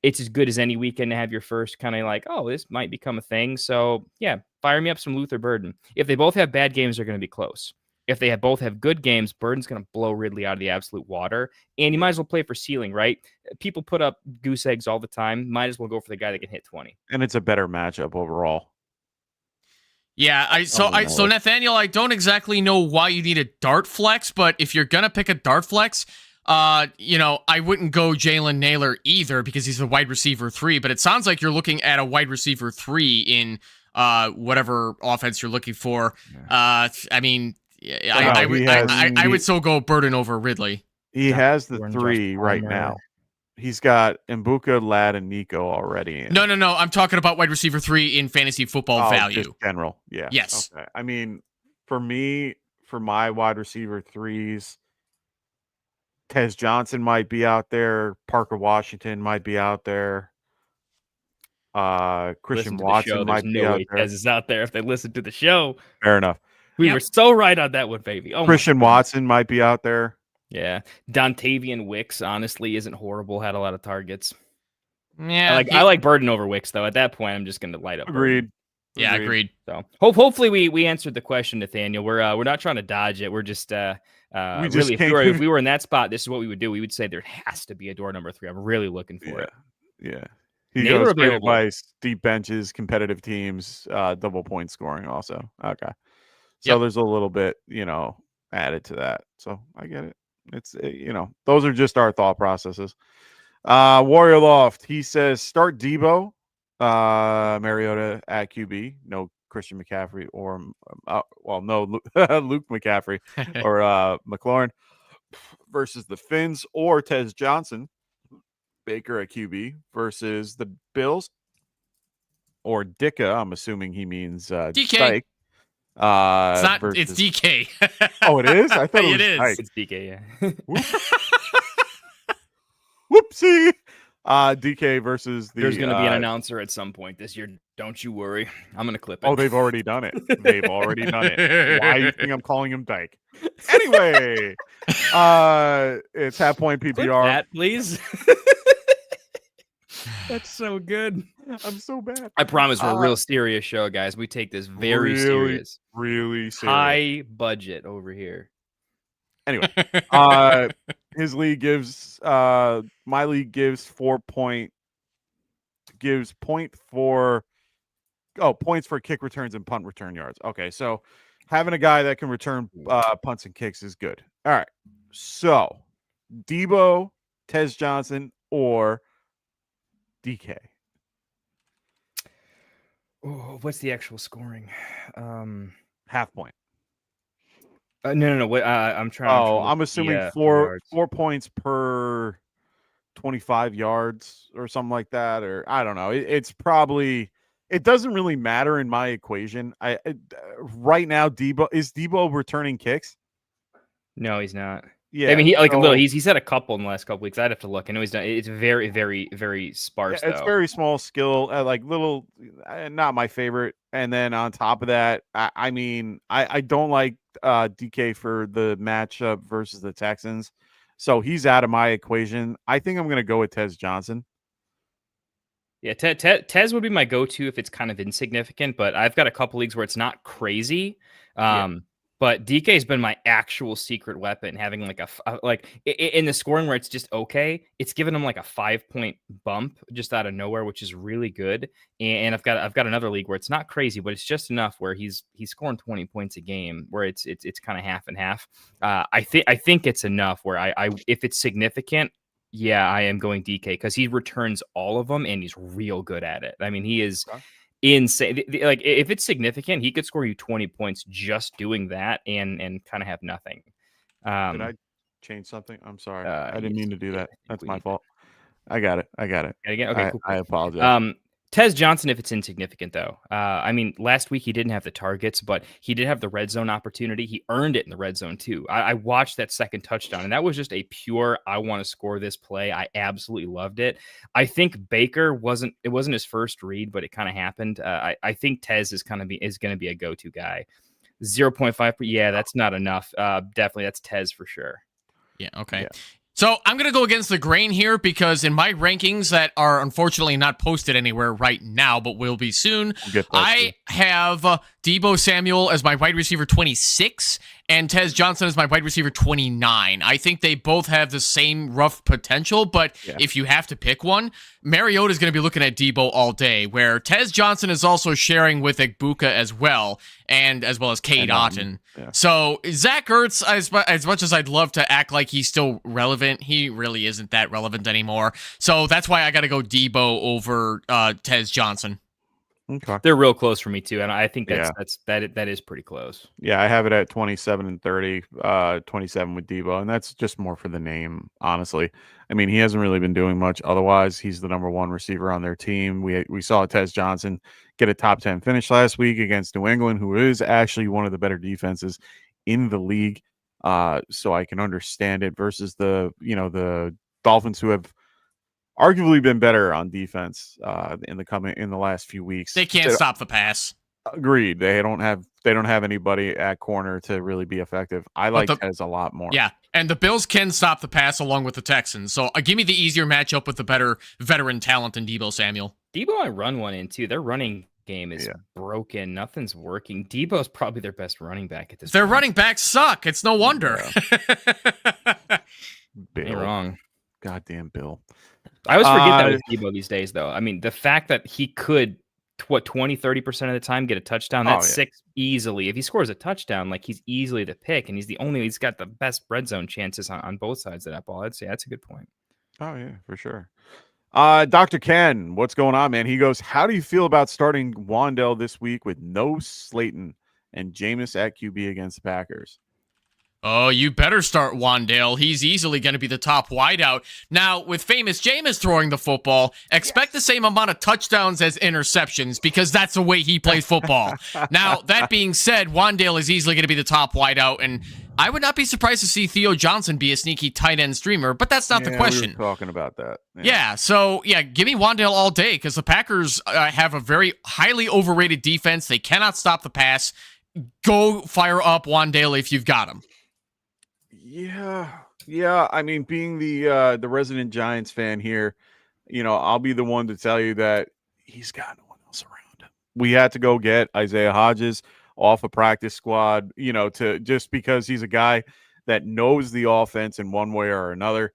It's as good as any weekend to have your first kind of like, oh, this might become a thing. So yeah, fire me up some Luther Burden. If they both have bad games, they're going to be close. If they both have good games, Burden's going to blow Ridley out of the absolute water. And you might as well play for ceiling, right? People put up goose eggs all the time. Might as well go for the guy that can hit 20. And it's a better matchup overall. Yeah, so Nathaniel, I don't exactly know why you need a dart flex, but if you're going to pick a dart flex, I wouldn't go Jalen Naylor either because he's a wide receiver 3, but it sounds like you're looking at a wide receiver 3 in whatever offense you're looking for. I would still go Burden over Ridley. He has the 3 right now. He's got Mbuka, Ladd, and Nico already in. No. I'm talking about wide receiver 3 in fantasy football value. Just general. Yeah. Yes. Okay. For me, for my wide receiver 3s, Tez Johnson might be out there. Parker Washington might be out there. Christian Watson might be out there. Tez is out there if they listen to the show. Fair enough. We were so right on that one, baby. Oh, Christian Watson might be out there. Yeah. Dontavian Wicks, honestly, isn't horrible. Had a lot of targets. Yeah. I like Burden over Wicks, though. At that point, I'm just going to light up. Agreed. Yeah, agreed. So hopefully we answered the question, Nathaniel. We're not trying to dodge it. We're just really, if we were in that spot, this is what we would do. We would say there has to be a door number 3. I'm really looking for it. Yeah. He goes great advice, deep benches, competitive teams, double point scoring also. Okay. So there's a little bit, added to that. So I get it. It's, those are just our thought processes. Warrior Loft, he says, start Debo Mariota at QB. No Christian McCaffrey or no Luke McCaffrey or McLaurin versus the Finns or Tez Johnson. Baker at QB versus the Bills or Dicka. I'm assuming he means DK. Dyke. It's not. Versus... It's DK. Oh, it is. I thought it was is. Dyke. It's DK. Yeah. Whoopsie. DK versus the. There's going to be an announcer at some point this year. Don't you worry. I'm going to clip it. Oh, they've already done it. They've already done it. Why do you think I'm calling him Dyke? Anyway, it's half point PPR. Clip that, please. That's so good. I'm so bad. I promise we're a real serious show, guys. We take this very serious. Really serious. High budget over here. Anyway, his league gives my league gives points for kick returns and punt return yards. Okay, so having a guy that can return punts and kicks is good. All right, so Debo, Tez Johnson, or DK. Oh, what's the actual scoring? Half point. No. What? I'm trying. I'm assuming four points per 25 yards or something like that, or I don't know. It's probably. It doesn't really matter in my equation. Right now, Debo returning kicks? No, he's not. Yeah, I mean, he's had a couple in the last couple weeks. I'd have to look. I know he's done. It's very, very, very sparse. It's very small skill, like little, not my favorite. And then on top of that, I mean, I don't like DK for the matchup versus the Texans, so he's out of my equation. I think I'm going to go with Tez Johnson. Yeah, Tez would be my go-to if it's kind of insignificant, but I've got a couple leagues where it's not crazy. But DK has been my actual secret weapon, having like in the scoring where it's just okay. It's given him like a 5-point bump just out of nowhere, which is really good. And I've got another league where it's not crazy, but it's just enough where he's scoring 20 points a game, where it's kind of half and half. I think it's enough where I if it's significant. Yeah, I am going DK because he returns all of them and he's real good at it. I mean, he is insane. Like if it's significant, he could score you 20 points just doing that and kind of have nothing. Did I change something? I'm sorry. I didn't mean to do that. That's my fault. I got it. Again, okay, cool. I apologize. Tez Johnson, if it's insignificant, though. I mean, last week he didn't have the targets, but he did have the red zone opportunity. He earned it in the red zone, too. I watched that second touchdown, and that was just a pure, I want to score this play. I absolutely loved it. I think Baker wasn't his first read, but it kind of happened. I think Tez is going to be a go-to guy. 0.5, yeah, that's not enough. Definitely, that's Tez for sure. Yeah, okay. Yeah. So I'm going to go against the grain here because in my rankings that are unfortunately not posted anywhere right now, but will be soon, I have Deebo Samuel as my wide receiver 26 and Tez Johnson as my wide receiver 29. I think they both have the same rough potential, but if you have to pick one, Mariota is going to be looking at Deebo all day, where Tez Johnson is also sharing with Egbuka as well, and as well as Cade Otton. So Zach Ertz, as much as I'd love to act like he's still relevant, he really isn't that relevant anymore. So that's why I got to go Deebo over Tez Johnson. Okay. They're real close for me too, and I think that is pretty close. Yeah, I have it at 27 and 30, 27 with Debo, and that's just more for the name, honestly. I mean, he hasn't really been doing much otherwise. He's the number one receiver on their team. We saw Tez Johnson get a top 10 finish last week against New England, who is actually one of the better defenses in the league. So I can understand it versus the Dolphins, who have arguably been better on defense in the last few weeks. They can't stop the pass. Agreed. They don't have anybody at corner to really be effective. I like Tez a lot more. Yeah, and the Bills can stop the pass along with the Texans. So give me the easier matchup with the better veteran talent than Deebo Samuel. Debo, I run one in too. Their running game is broken. Nothing's working. Debo's probably their best running back at this point. Their running backs suck. It's no wonder. Bill. Ain't wrong. Goddamn Bill. I always forget that with Debo these days, though. I mean, the fact that he could, 20-30% of the time get a touchdown, that's 6 easily. If he scores a touchdown, like he's easily the pick, and he's got the best red zone chances on both sides of that ball. I'd say that's a good point. Oh, yeah, for sure. Dr. Ken, what's going on, man? He goes, how do you feel about starting Wandell this week with no Slayton and Jameis at QB against the Packers? Oh, you better start Wandale. He's easily going to be the top wideout. Now, with famous Jameis throwing the football, expect the same amount of touchdowns as interceptions because that's the way he plays football. Now, that being said, Wandale is easily going to be the top wideout, and I would not be surprised to see Theo Johnson be a sneaky tight end streamer, but that's not the question. We were talking about that. So give me Wandale all day because the Packers have a very highly overrated defense. They cannot stop the pass. Go fire up Wandale if you've got him. Yeah. I mean, being the resident Giants fan here, I'll be the one to tell you that he's got no one else around him. We had to go get Isaiah Hodges off a practice squad, to just because he's a guy that knows the offense in one way or another.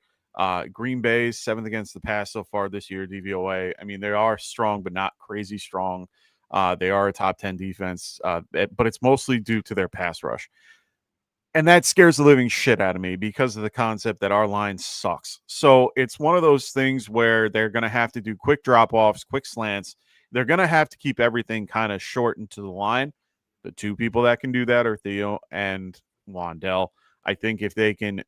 Green Bay's 7th against the pass so far this year, DVOA. I mean, they are strong, but not crazy strong. They are a top 10 defense, but it's mostly due to their pass rush. And that scares the living shit out of me because of the concept that our line sucks. So it's one of those things where they're going to have to do quick drop-offs, quick slants. They're going to have to keep everything kind of short into the line. The two people that can do that are Theo and Wandell. I think if they can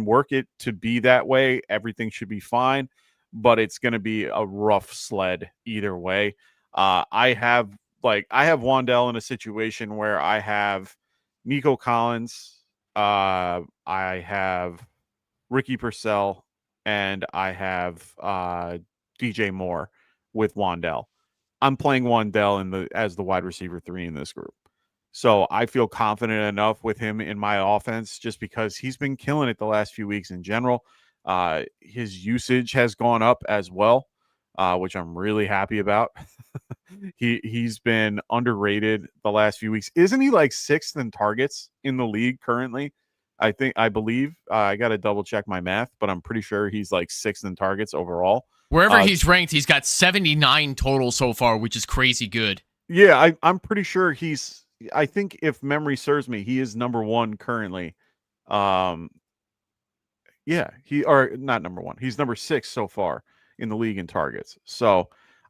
work it to be that way, everything should be fine. But it's going to be a rough sled either way. I have Wandell in a situation where I have Nico Collins, I have Ricky Purcell, and I have DJ Moore with Wandell. I'm playing Wandell as the wide receiver 3 in this group. So I feel confident enough with him in my offense just because he's been killing it the last few weeks in general. His usage has gone up as well, which I'm really happy about. He's been underrated the last few weeks. Isn't he like 6th in targets in the league currently? I believe I got to double check my math, but I'm pretty sure he's like 6th in targets overall. Wherever he's ranked, he's got 79 total so far, which is crazy good. Yeah, I'm pretty sure I think if memory serves me, he is number 1 currently. Not number 1. He's number 6 so far in the league in targets. So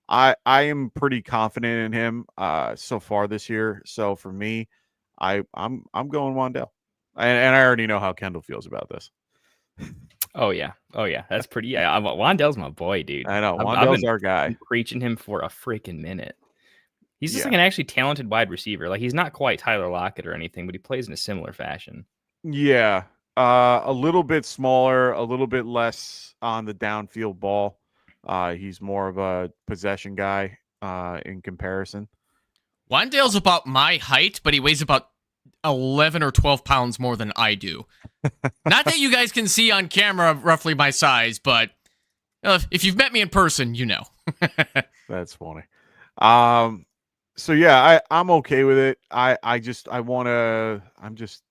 I am pretty confident in him so far this year. So for me, I'm going Wandell. And I already know how Kendall feels about this. Oh yeah. That's pretty. Yeah, Wandell's my boy, dude. I know. I've Wandell's been our guy. Preaching him for a freaking minute. He's just like an actually talented wide receiver. Like he's not quite Tyler Lockett or anything, but he plays in a similar fashion. Yeah. A little bit smaller, a little bit less on the downfield ball. He's more of a possession guy in comparison. Wandale's about my height, but he weighs about 11 or 12 pounds more than I do. Not that you guys can see on camera roughly my size, but if you've met me in person, you know. That's funny. So yeah, I'm okay with it. I'm just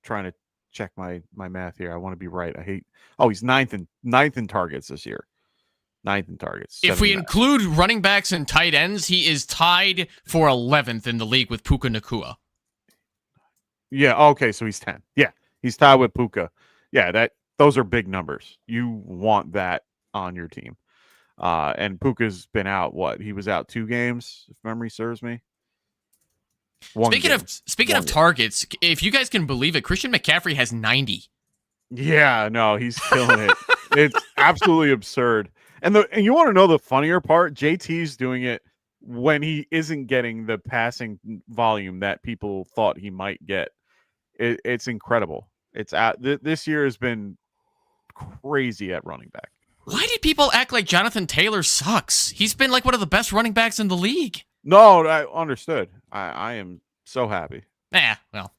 trying to check my math here. I want to be right. He's ninth in targets this year. 9th in targets. If we include running backs and tight ends, he is tied for 11th in the league with Puka Nacua. Yeah, okay, so he's 10. Yeah, he's tied with Puka. Yeah, those are big numbers. You want that on your team. And Puka's been out, he was out 2 games, if memory serves me. Speaking of targets, if you guys can believe it, Christian McCaffrey has 90. Yeah, no, he's killing it. It's absolutely absurd. And you want to know the funnier part? JT's doing it when he isn't getting the passing volume that people thought he might get. It's incredible. This year has been crazy at running back. Why did people act like Jonathan Taylor sucks? He's been like one of the best running backs in the league. No, I understood. I am so happy. Well.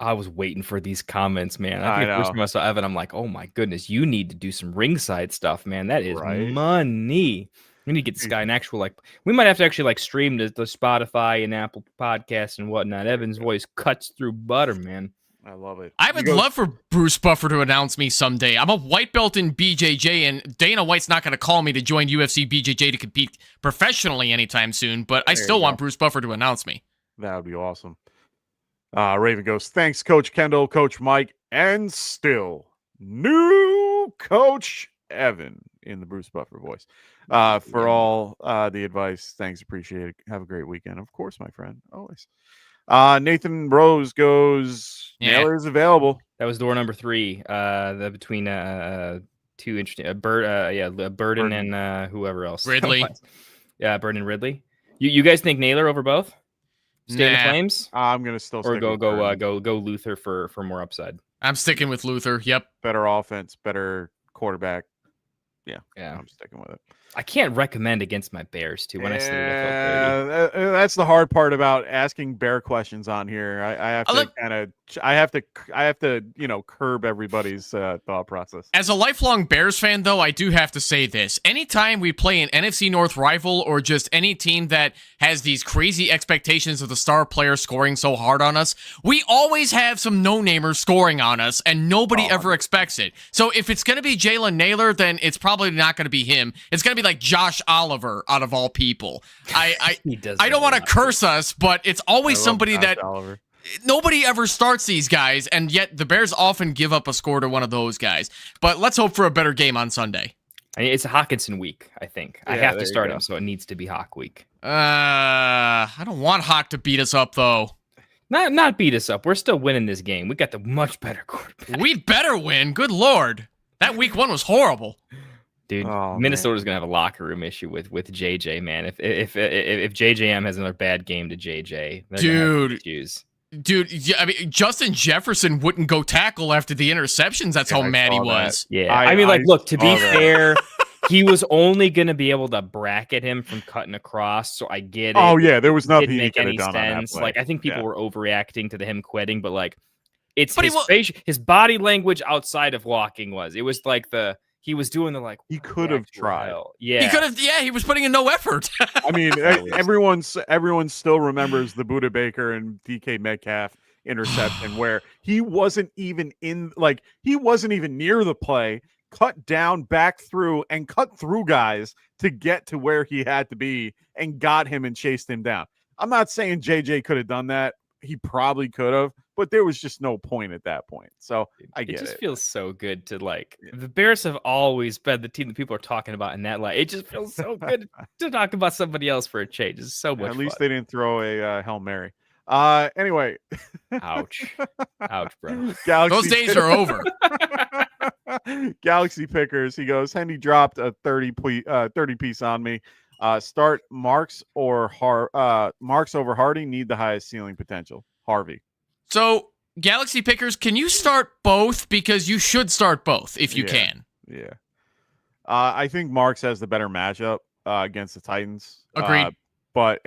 I was waiting for these comments, man. I think the first time I saw Evan, I'm like, oh my goodness, you need to do some ringside stuff, man. That is money. We need to get this guy an actual, we might have to actually stream the Spotify and Apple Podcasts and whatnot. Evan's voice cuts through butter, man. I love it. I would love for Bruce Buffer to announce me someday. I'm a white belt in BJJ, and Dana White's not going to call me to join UFC BJJ to compete professionally anytime soon, but I still want Bruce Buffer to announce me. That would be awesome. Raven goes, thanks, Coach Kendall, Coach Mike, and still new Coach Evan in the Bruce Buffer voice. For all the advice, thanks, appreciate it. Have a great weekend, of course, my friend, always. Nathan Rose goes. Naylor is available. That was door number 3. The between two interesting Burden and whoever else. Ridley. Yeah, Burden and Ridley. You guys think Naylor over both? Stay in the Flames? I'm gonna still or stick go with go Luther for more upside. I'm sticking with Luther. Yep. Better offense, better quarterback. Yeah, Yeah. I'm sticking with it. I can't recommend against my Bears too. When I said it, That's the hard part about asking Bear questions on here. I have to I have to curb everybody's thought process. As a lifelong Bears fan, though, I do have to say this. Anytime we play an NFC North rival or just any team that has these crazy expectations of the star player scoring so hard on us, we always have some no-namers scoring on us, and nobody ever expects it. So if it's going to be Jalen Naylor, then it's probably not going to be him. It's going to be like Josh Oliver out of all people. I don't want to curse us, but it's always somebody Josh that Oliver. Nobody ever starts these guys, and yet the Bears often give up a score to one of those guys. But let's hope for a better game on Sunday. I mean, it's a Hawkinson week, I think. I have to start him, so it needs to be Hawk week. I don't want Hawk to beat us up, though. Not beat us up. We're still winning this game. We got the much better quarterback. We better win. Good Lord. That week 1 was horrible. Dude, Minnesota's gonna have a locker room issue with JJ, man. If JJM has another bad game to JJ, Dude, I mean, Justin Jefferson wouldn't go tackle after the interceptions. That's how mad he was. Yeah, I mean, look, to be fair, he was only going to be able to bracket him from cutting across, so I get it. Oh, yeah, there was nothing didn't he make could have any done on that sense. play. Like, I think people were overreacting to him quitting, but like, it's But his body language outside of walking it was like he was doing the like. He could have tried. Yeah, He could have. Yeah, he was putting in no effort. I mean, everyone still remembers the Buda Baker and DK Metcalf interception where he wasn't even near the play, cut down, back through, and cut through guys to get to where he had to be and got him and chased him down. I'm not saying JJ could have done that. He probably could have, but there was just no point at that point. So I get it. It just feels so good to the Bears have always been the team that people are talking about in that light. It just feels so good to talk about somebody else for a change. It's so much At least fun. they didn't throw a Hail Mary. Anyway. Ouch, bro. Those days are over. Galaxy Pickers. He goes, Hendy dropped a 30 piece on me. Start Marks over Hardy. Need the highest ceiling potential. Harvey. So, Galaxy Pickers, can you start both? Because you should start both if you can. Yeah. I think Marks has the better matchup against the Titans. Agreed. But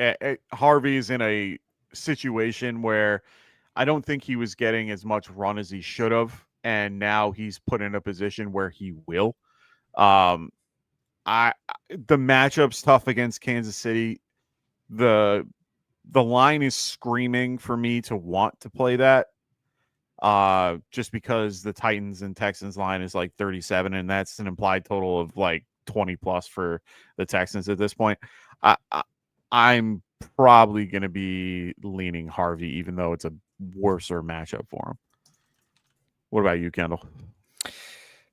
Harvey's in a situation where I don't think he was getting as much run as he should have, and now he's put in a position where he will. The matchup's tough against Kansas City. The line is screaming for me to want to play that. Just because the Titans and Texans line is like 37, and that's an implied total of like 20 plus for the Texans at this point. I'm probably going to be leaning Harvey, even though it's a worser matchup for him. What about you, Kendall?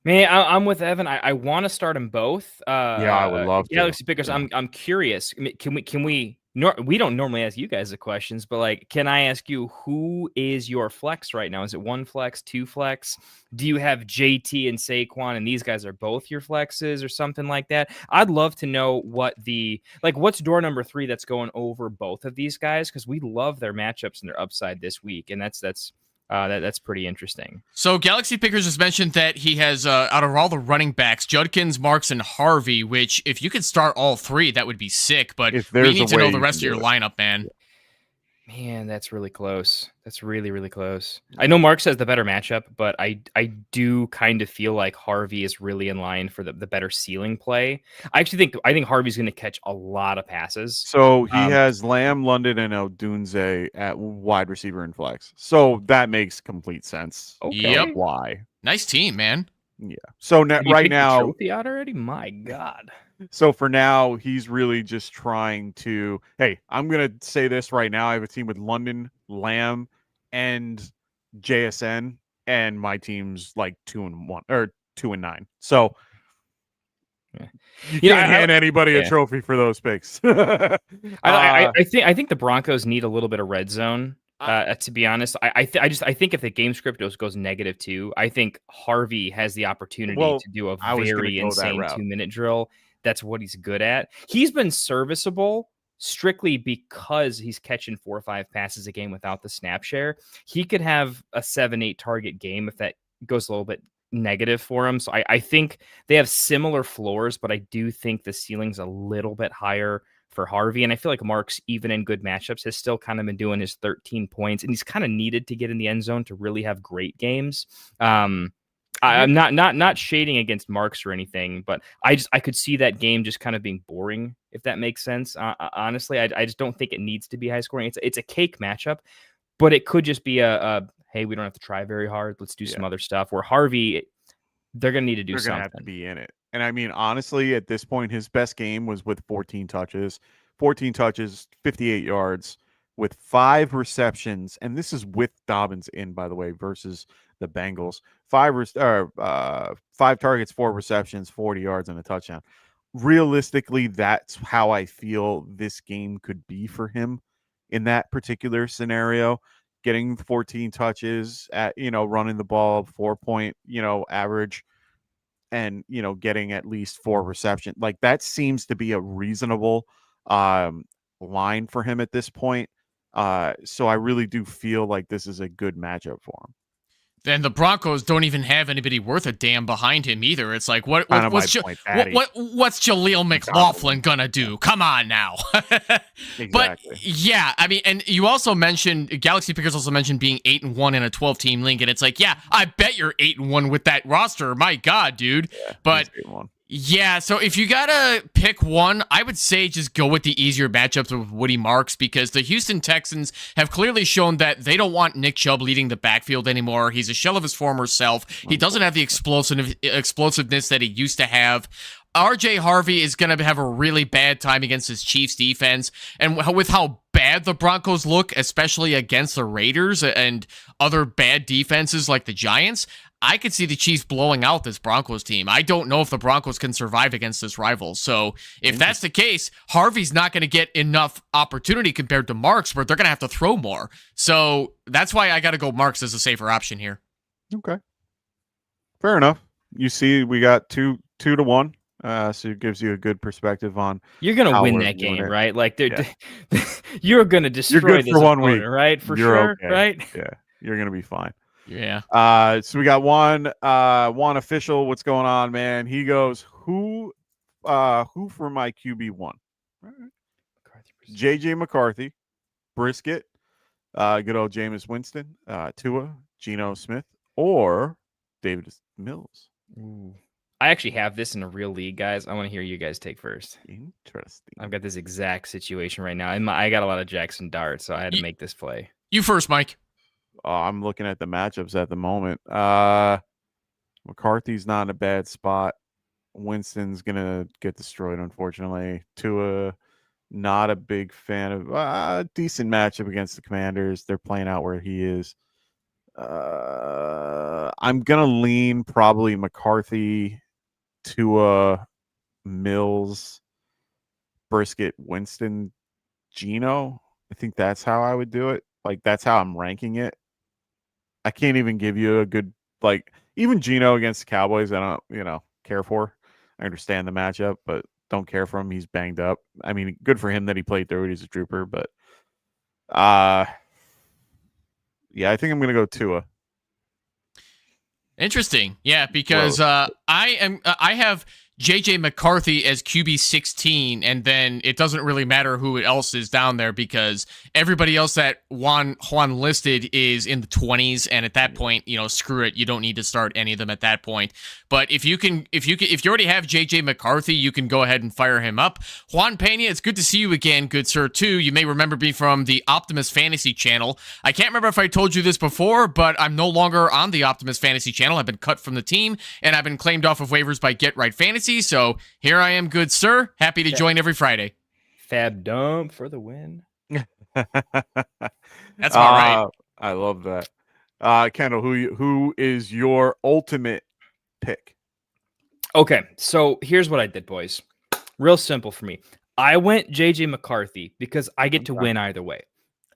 Man, I'm with Evan. I want to start them both. I would love to. Galaxy Pickers. I'm curious. Can we? We don't normally ask you guys the questions, but like, can I ask you who is your flex right now? Is it 1 flex, 2 flex? Do you have JT and Saquon, and these guys are both your flexes or something like that? I'd love to know what's door number 3 that's going over both of these guys, because we love their matchups and their upside this week, and that's pretty interesting. So Galaxy Pickers has mentioned that he has, out of all the running backs, Judkins, Marks, and Harvey, which if you could start all 3, that would be sick. But we need to know the rest of your lineup, man. Man, that's really close. That's really, really close. I know Marks has the better matchup, but I do kind of feel like Harvey is really in line for the better ceiling play. I think Harvey's going to catch a lot of passes. So he has Lamb, London, and Odunze at wide receiver and flex. So that makes complete sense. Okay. Yep. Why? Nice team, man. Yeah. So right now, trophy out already. My God. So for now, he's really just trying to, hey, I'm going to say this right now. I have a team with London, Lamb, and JSN, and my team's like 2-1 or 2-9. So You You know, can't hand anybody a trophy for those picks. I think the Broncos need a little bit of red zone. To be honest, I think if the game script goes -2, I think Harvey has the opportunity to do a I was gonna very go that insane route. 2-minute drill. That's what he's good at. He's been serviceable strictly because he's catching 4 or 5 passes a game without the snap share. He could have a 7-8 target game if that goes a little bit negative for him. So I think they have similar floors, but I do think the ceiling's a little bit higher for Harvey. And I feel like Marks, even in good matchups, has still kind of been doing his 13 points, and he's kind of needed to get in the end zone to really have great games. I'm not shading against Marks or anything, but I could see that game just kind of being boring, if that makes sense. Honestly, I just don't think it needs to be high scoring. It's a cake matchup, but it could just be a hey, we don't have to try very hard. Let's do some other stuff. Where Harvey, they're going to need to do something. They're going to have to be in it. And I mean, honestly, at this point, his best game was with 14 touches, 58 yards with 5 receptions. And this is with Dobbins in, by the way, versus the Bengals. 5 targets, 4 receptions, 40 yards, and a touchdown. Realistically, that's how I feel this game could be for him in that particular scenario. Getting 14 touches at, running the ball, 4-point, average, and, getting at least 4 receptions. Like, that seems to be a reasonable line for him at this point. So I really do feel like this is a good matchup for him. Then the Broncos don't even have anybody worth a damn behind him either. It's like, what's Jaleel McLaughlin gonna do? Come on now. Exactly. But yeah, I mean, and you also mentioned, Galaxy Pickers also mentioned being 8-1 in a 12-team league, and it's like, yeah, I bet you're 8-1 with that roster. My God, dude. Yeah, but yeah, so if you gotta pick one, I would say just go with the easier matchups with Woody Marks, because the Houston Texans have clearly shown that they don't want Nick Chubb leading the backfield anymore. He's a shell of his former self. He doesn't have the explosiveness that he used to have. RJ Harvey is going to have a really bad time against his Chiefs defense. And with how bad the Broncos look, especially against the Raiders and other bad defenses like the Giants, I could see the Chiefs blowing out this Broncos team. I don't know if the Broncos can survive against this rival. So if that's the case, Harvey's not going to get enough opportunity compared to Marks, where they're going to have to throw more. So that's why I got to go Marks as a safer option here. Okay. Fair enough. You see, we got 2-1. So it gives you a good perspective on. You're gonna win that game, right? Like you're gonna destroy this 1 week, right? For sure, okay. right? Yeah, you're gonna be fine. Yeah. So we got one official. What's going on, man? He goes, who for my QB1? JJ McCarthy, Brisket, good old Jameis Winston, Tua, Geno Smith, or David Mills. Ooh. I actually have this in a real league, guys. I want to hear you guys take first. Interesting. I've got this exact situation right now. I got a lot of Jackson Dart, so I had to make this play. You first, Mike. I'm looking at the matchups at the moment. McCarthy's not in a bad spot. Winston's going to get destroyed, unfortunately. Tua, not a big fan of decent matchup against the Commanders. They're playing out where he is. I'm going to lean probably McCarthy, Tua, Mills, Brisket, Winston, Geno. I think that's how I would do it. Like, that's how I'm ranking it. I can't even give you a good, like, even Geno against the Cowboys, I don't, care for. I understand the matchup, but don't care for him. He's banged up. I mean, good for him that he played through it. He's a trooper, but yeah, I think I'm going to go Tua. Interesting. Yeah, because I have JJ McCarthy as QB 16, and then it doesn't really matter who else is down there because everybody else that Juan listed is in the 20s, and at that point, screw it, you don't need to start any of them at that point. But if you already have JJ McCarthy, you can go ahead and fire him up. Juan Pena, it's good to see you again, good sir, too. You may remember me from the Optimus Fantasy channel. I can't remember if I told you this before, but I'm no longer on the Optimus Fantasy channel. I've been cut from the team, and I've been claimed off of waivers by Get Right Fantasy. So here I am, good sir. Happy to join every Friday. Fab dump for the win. That's all right. I love that. Kendall, who is your ultimate pick? Okay, so here's what I did, boys. Real simple for me. I went JJ McCarthy because I get to win either way.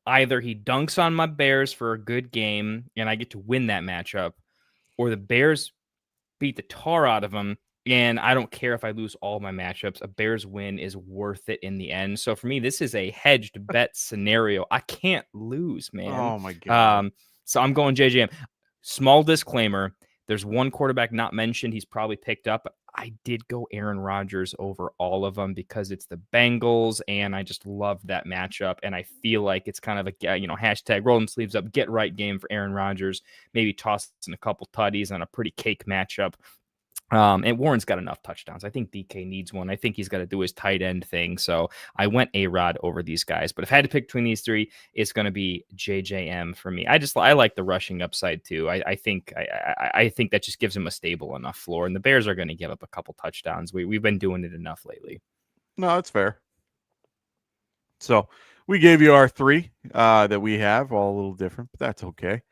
Either he dunks on my Bears for a good game and I get to win that matchup, or the Bears beat the tar out of him. And I don't care if I lose all my matchups. A Bears win is worth it in the end. So for me, this is a hedged bet scenario. I can't lose, man. Oh my God. So I'm going JJM. Small disclaimer. There's one quarterback not mentioned. He's probably picked up. I did go Aaron Rodgers over all of them because it's the Bengals, and I just love that matchup. And I feel like it's kind of a hashtag rolling sleeves up, get right game for Aaron Rodgers. Maybe toss in a couple tutties on a pretty cake matchup. And Warren's got enough touchdowns. I think DK needs one. I think he's got to do his tight end thing. So I went A-Rod over these guys. But if I had to pick between these three, it's going to be JJM for me. I like the rushing upside too. I think that just gives him a stable enough floor. And the Bears are going to give up a couple touchdowns. We've been doing it enough lately. No, that's fair. So we gave you our three that we have, all a little different, but that's okay.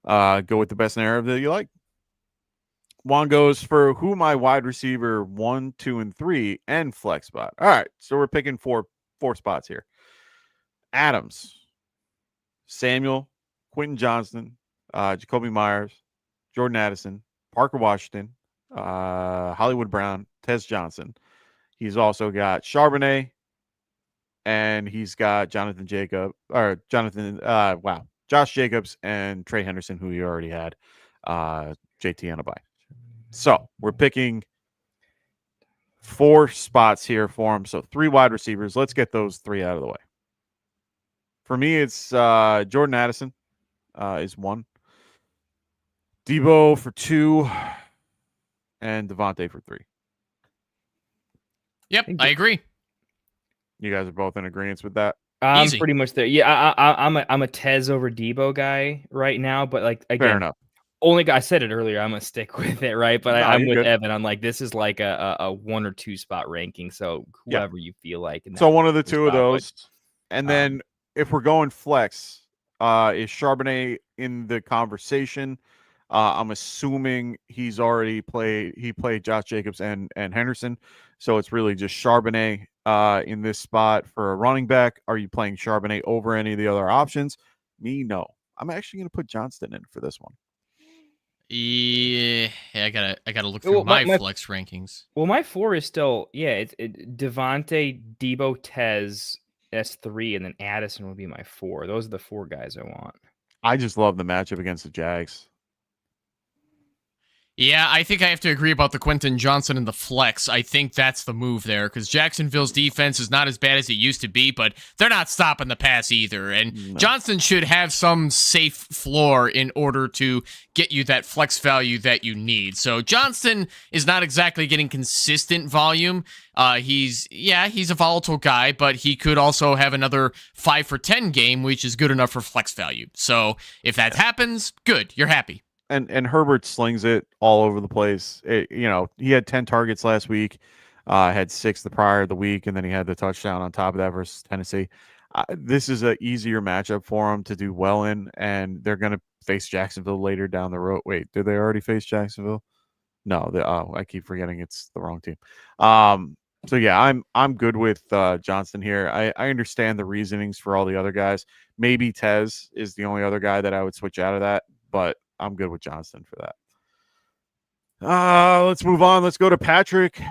Go with the best narrative that you like. Juan goes for who my wide receiver 1, 2, and 3 and flex spot. All right, so we're picking four spots here. Adams, Samuel, Quentin Johnston, Jacoby Myers, Jordan Addison, Parker Washington, Hollywood Brown, Tez Johnson. He's also got Charbonnet, and he's got Josh Jacobs and Trey Henderson, who he already had, JT on a bye. So we're picking 4 spots here for him. So 3 wide receivers. Let's get those 3 out of the way. For me, it's Jordan Addison is 1, Debo for 2, and Devontae for 3. Yep, I agree. You guys are both in agreement with that. I'm Easy. pretty much there. Yeah, I'm a Tez over Debo guy right now, but like again, Fair enough. only I said it earlier. I'm gonna stick with it, right? But No, I'm you're with good. Evan. I'm like, this is like a 1 or 2 spot ranking. So Yeah. whoever you feel like. So one of the 2 of spot, those. And then if we're going flex, is Charbonnet in the conversation? I'm assuming he's already played. He played Josh Jacobs and Henderson. So it's really just Charbonnet in this spot for a running back. Are you playing Charbonnet over any of the other options? Me, no. I'm actually going to put Johnston in for this one. Yeah, I gotta look through my flex rankings. Well, my 4 is still it's Devontae, Debo, Tez, S3, and then Addison would be my 4. Those are the 4 guys I want. I just love the matchup against the Jags. Yeah, I think I have to agree about the Quentin Johnson and the flex. I think that's the move there because Jacksonville's defense is not as bad as it used to be, but they're not stopping the pass either. And Johnson should have some safe floor in order to get you that flex value that you need. So Johnston is not exactly getting consistent volume. He's a volatile guy, but he could also have another 5 for 10 game, which is good enough for flex value. So if that happens, good, you're happy. And Herbert slings it all over the place. He had 10 targets last week, had 6 the week, and then he had the touchdown on top of that versus Tennessee. This is an easier matchup for him to do well in, and they're going to face Jacksonville later down the road. Wait, did they already face Jacksonville? No, I keep forgetting it's the wrong team. So yeah, I'm good with Johnston here. I understand the reasonings for all the other guys. Maybe Tez is the only other guy that I would switch out of that, but I'm good with Johnston for that. Let's move on. Let's go to Patrick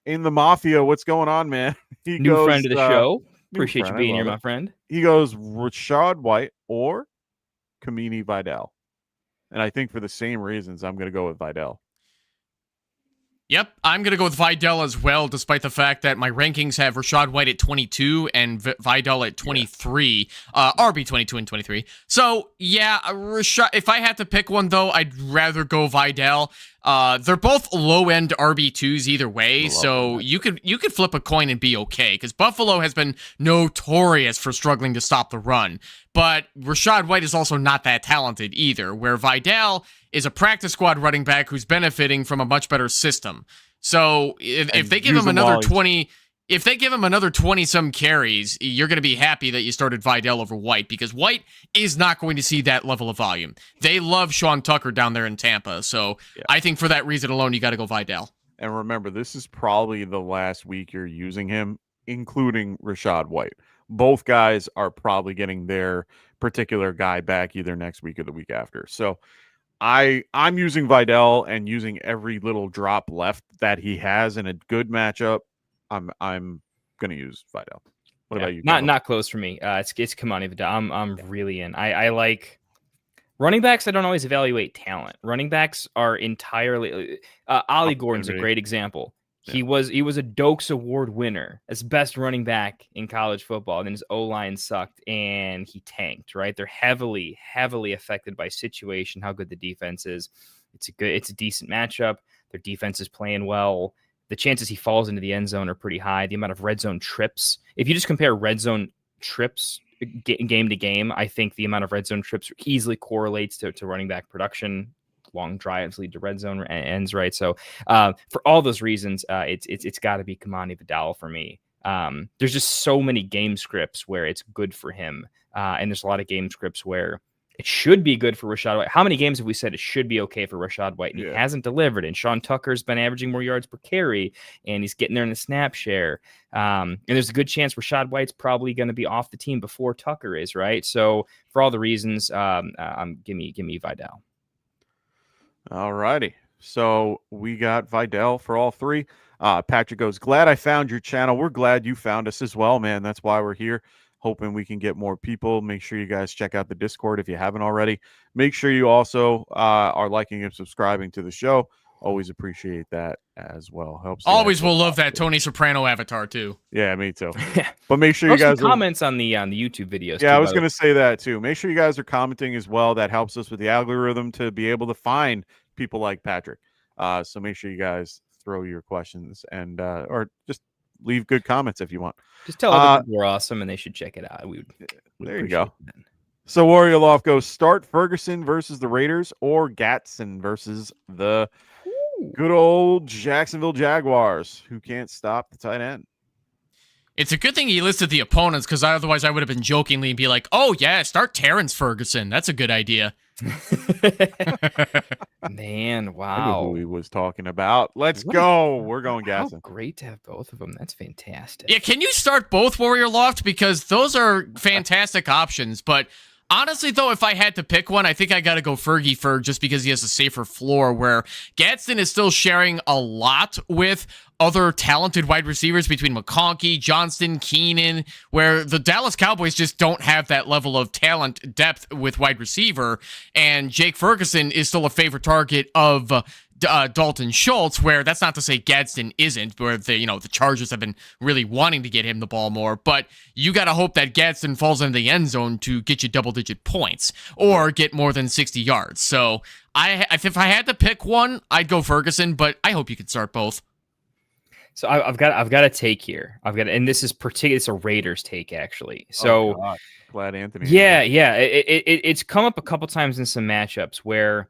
in the Mafia. What's going on, man? He New goes, friend of the show. new Appreciate friend, you being I here, love my it. friend. He goes Rashad White or Kamini Vidal. And I think for the same reasons, I'm going to go with Vidal. Yep, I'm going to go with Vidal as well, despite the fact that my rankings have Rashad White at 22 and Vidal at 23, RB 22 and 23. So, yeah, Rashad, if I had to pick one, though, I'd rather go Vidal. They're both low-end RB2s either way, so you could flip a coin and be okay, because Buffalo has been notorious for struggling to stop the run. But Rashad White is also not that talented either, where Vidal is a practice squad running back who's benefiting from a much better system. So if they give him another 20... If they give him another 20-some carries, you're going to be happy that you started Vidal over White, because White is not going to see that level of volume. They love Sean Tucker down there in Tampa, so I think for that reason alone, you got to go Vidal. And remember, this is probably the last week you're using him, including Rashad White. Both guys are probably getting their particular guy back either next week or the week after. So I'm using Vidal and using every little drop left that he has in a good matchup. I'm going to use Vidal. What about you? Not close for me. It's Kamani Vidal. I'm really in. I like running backs. I don't always evaluate talent. Running backs are entirely. Ollie Gordon's a great example. Yeah. He was a Dokes Award winner as best running back in college football. And then his O-line sucked and he tanked. Right, they're heavily affected by situation. How good the defense is. It's a decent matchup. Their defense is playing well. The chances he falls into the end zone are pretty high. The amount of red zone trips, if you just compare red zone trips game to game, I think the amount of red zone trips easily correlates to running back production. Long drives lead to red zone ends, right? So for all those reasons, it's got to be Kamani Vidal for me. There's just so many game scripts where it's good for him, and there's a lot of game scripts where it should be good for Rashad White. How many games have we said it should be okay for Rashad White? And he hasn't delivered. And Sean Tucker's been averaging more yards per carry, and he's getting there in the snap share. And there's a good chance Rashad White's probably going to be off the team before Tucker is, right? So for all the reasons, give me Vidal. All righty. So we got Vidal for all three. Patrick goes, glad I found your channel. We're glad you found us as well, man. That's why we're here. Hoping we can get more people. Make sure you guys check out the Discord if you haven't already. Make sure you also are liking and subscribing to the show. Always appreciate that as well. Helps. Always will love that Tony Soprano avatar too. Yeah, me too. But make sure you guys comments on the YouTube videos. Yeah, I was going to say that too. Make sure you guys are commenting as well. That helps us with the algorithm to be able to find people like Patrick. So make sure you guys throw your questions and or just leave good comments if you want. Just tell other people we're awesome and they should check it out. There you go. So Warrior Loft goes, start Ferguson versus the Raiders or Gatson versus the good old Jacksonville Jaguars, who can't stop the tight end. It's a good thing he listed the opponents, because otherwise I would have been jokingly and be like, oh yeah, start Terrence Ferguson. That's a good idea. Man, wow. I knew who he was talking about. Let's go. We're going Gatson. Great to have both of them. That's fantastic. Yeah, can you start both Warrior Loft? Because those are fantastic options. But honestly, though, if I had to pick one, I think I got to go Fergie Ferg just because he has a safer floor, where Gadsden is still sharing a lot with other talented wide receivers between McConkey, Johnston, Keenan, where the Dallas Cowboys just don't have that level of talent depth with wide receiver. And Jake Ferguson is still a favorite target of Dalton Schultz, where that's not to say Gadsden isn't, where the Chargers have been really wanting to get him the ball more, but you got to hope that Gadsden falls into the end zone to get you double-digit points or get more than 60 yards. So if I had to pick one, I'd go Ferguson, but I hope you could start both. So I've got a take here. And this is it's a Raiders take actually. So glad Anthony. Yeah. It's come up a couple times in some matchups where,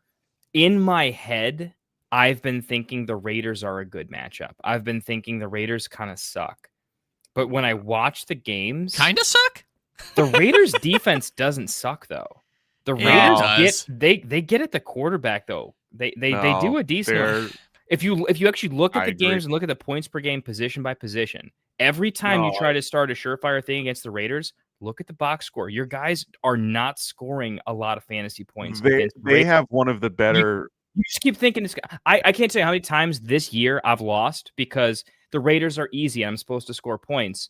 in my head, I've been thinking the Raiders are a good matchup. I've been thinking the Raiders kind of suck. But when I watch the games, kind of suck. The Raiders defense doesn't suck though. The Raiders they get at the quarterback though. They do a decent. If you actually look at the games and look at the points per game position by position, every time you try to start a surefire thing against the Raiders, look at the box score. Your guys are not scoring a lot of fantasy points. They have one of the better. You just keep thinking this. I can't tell you how many times this year I've lost because the Raiders are easy and I'm supposed to score points,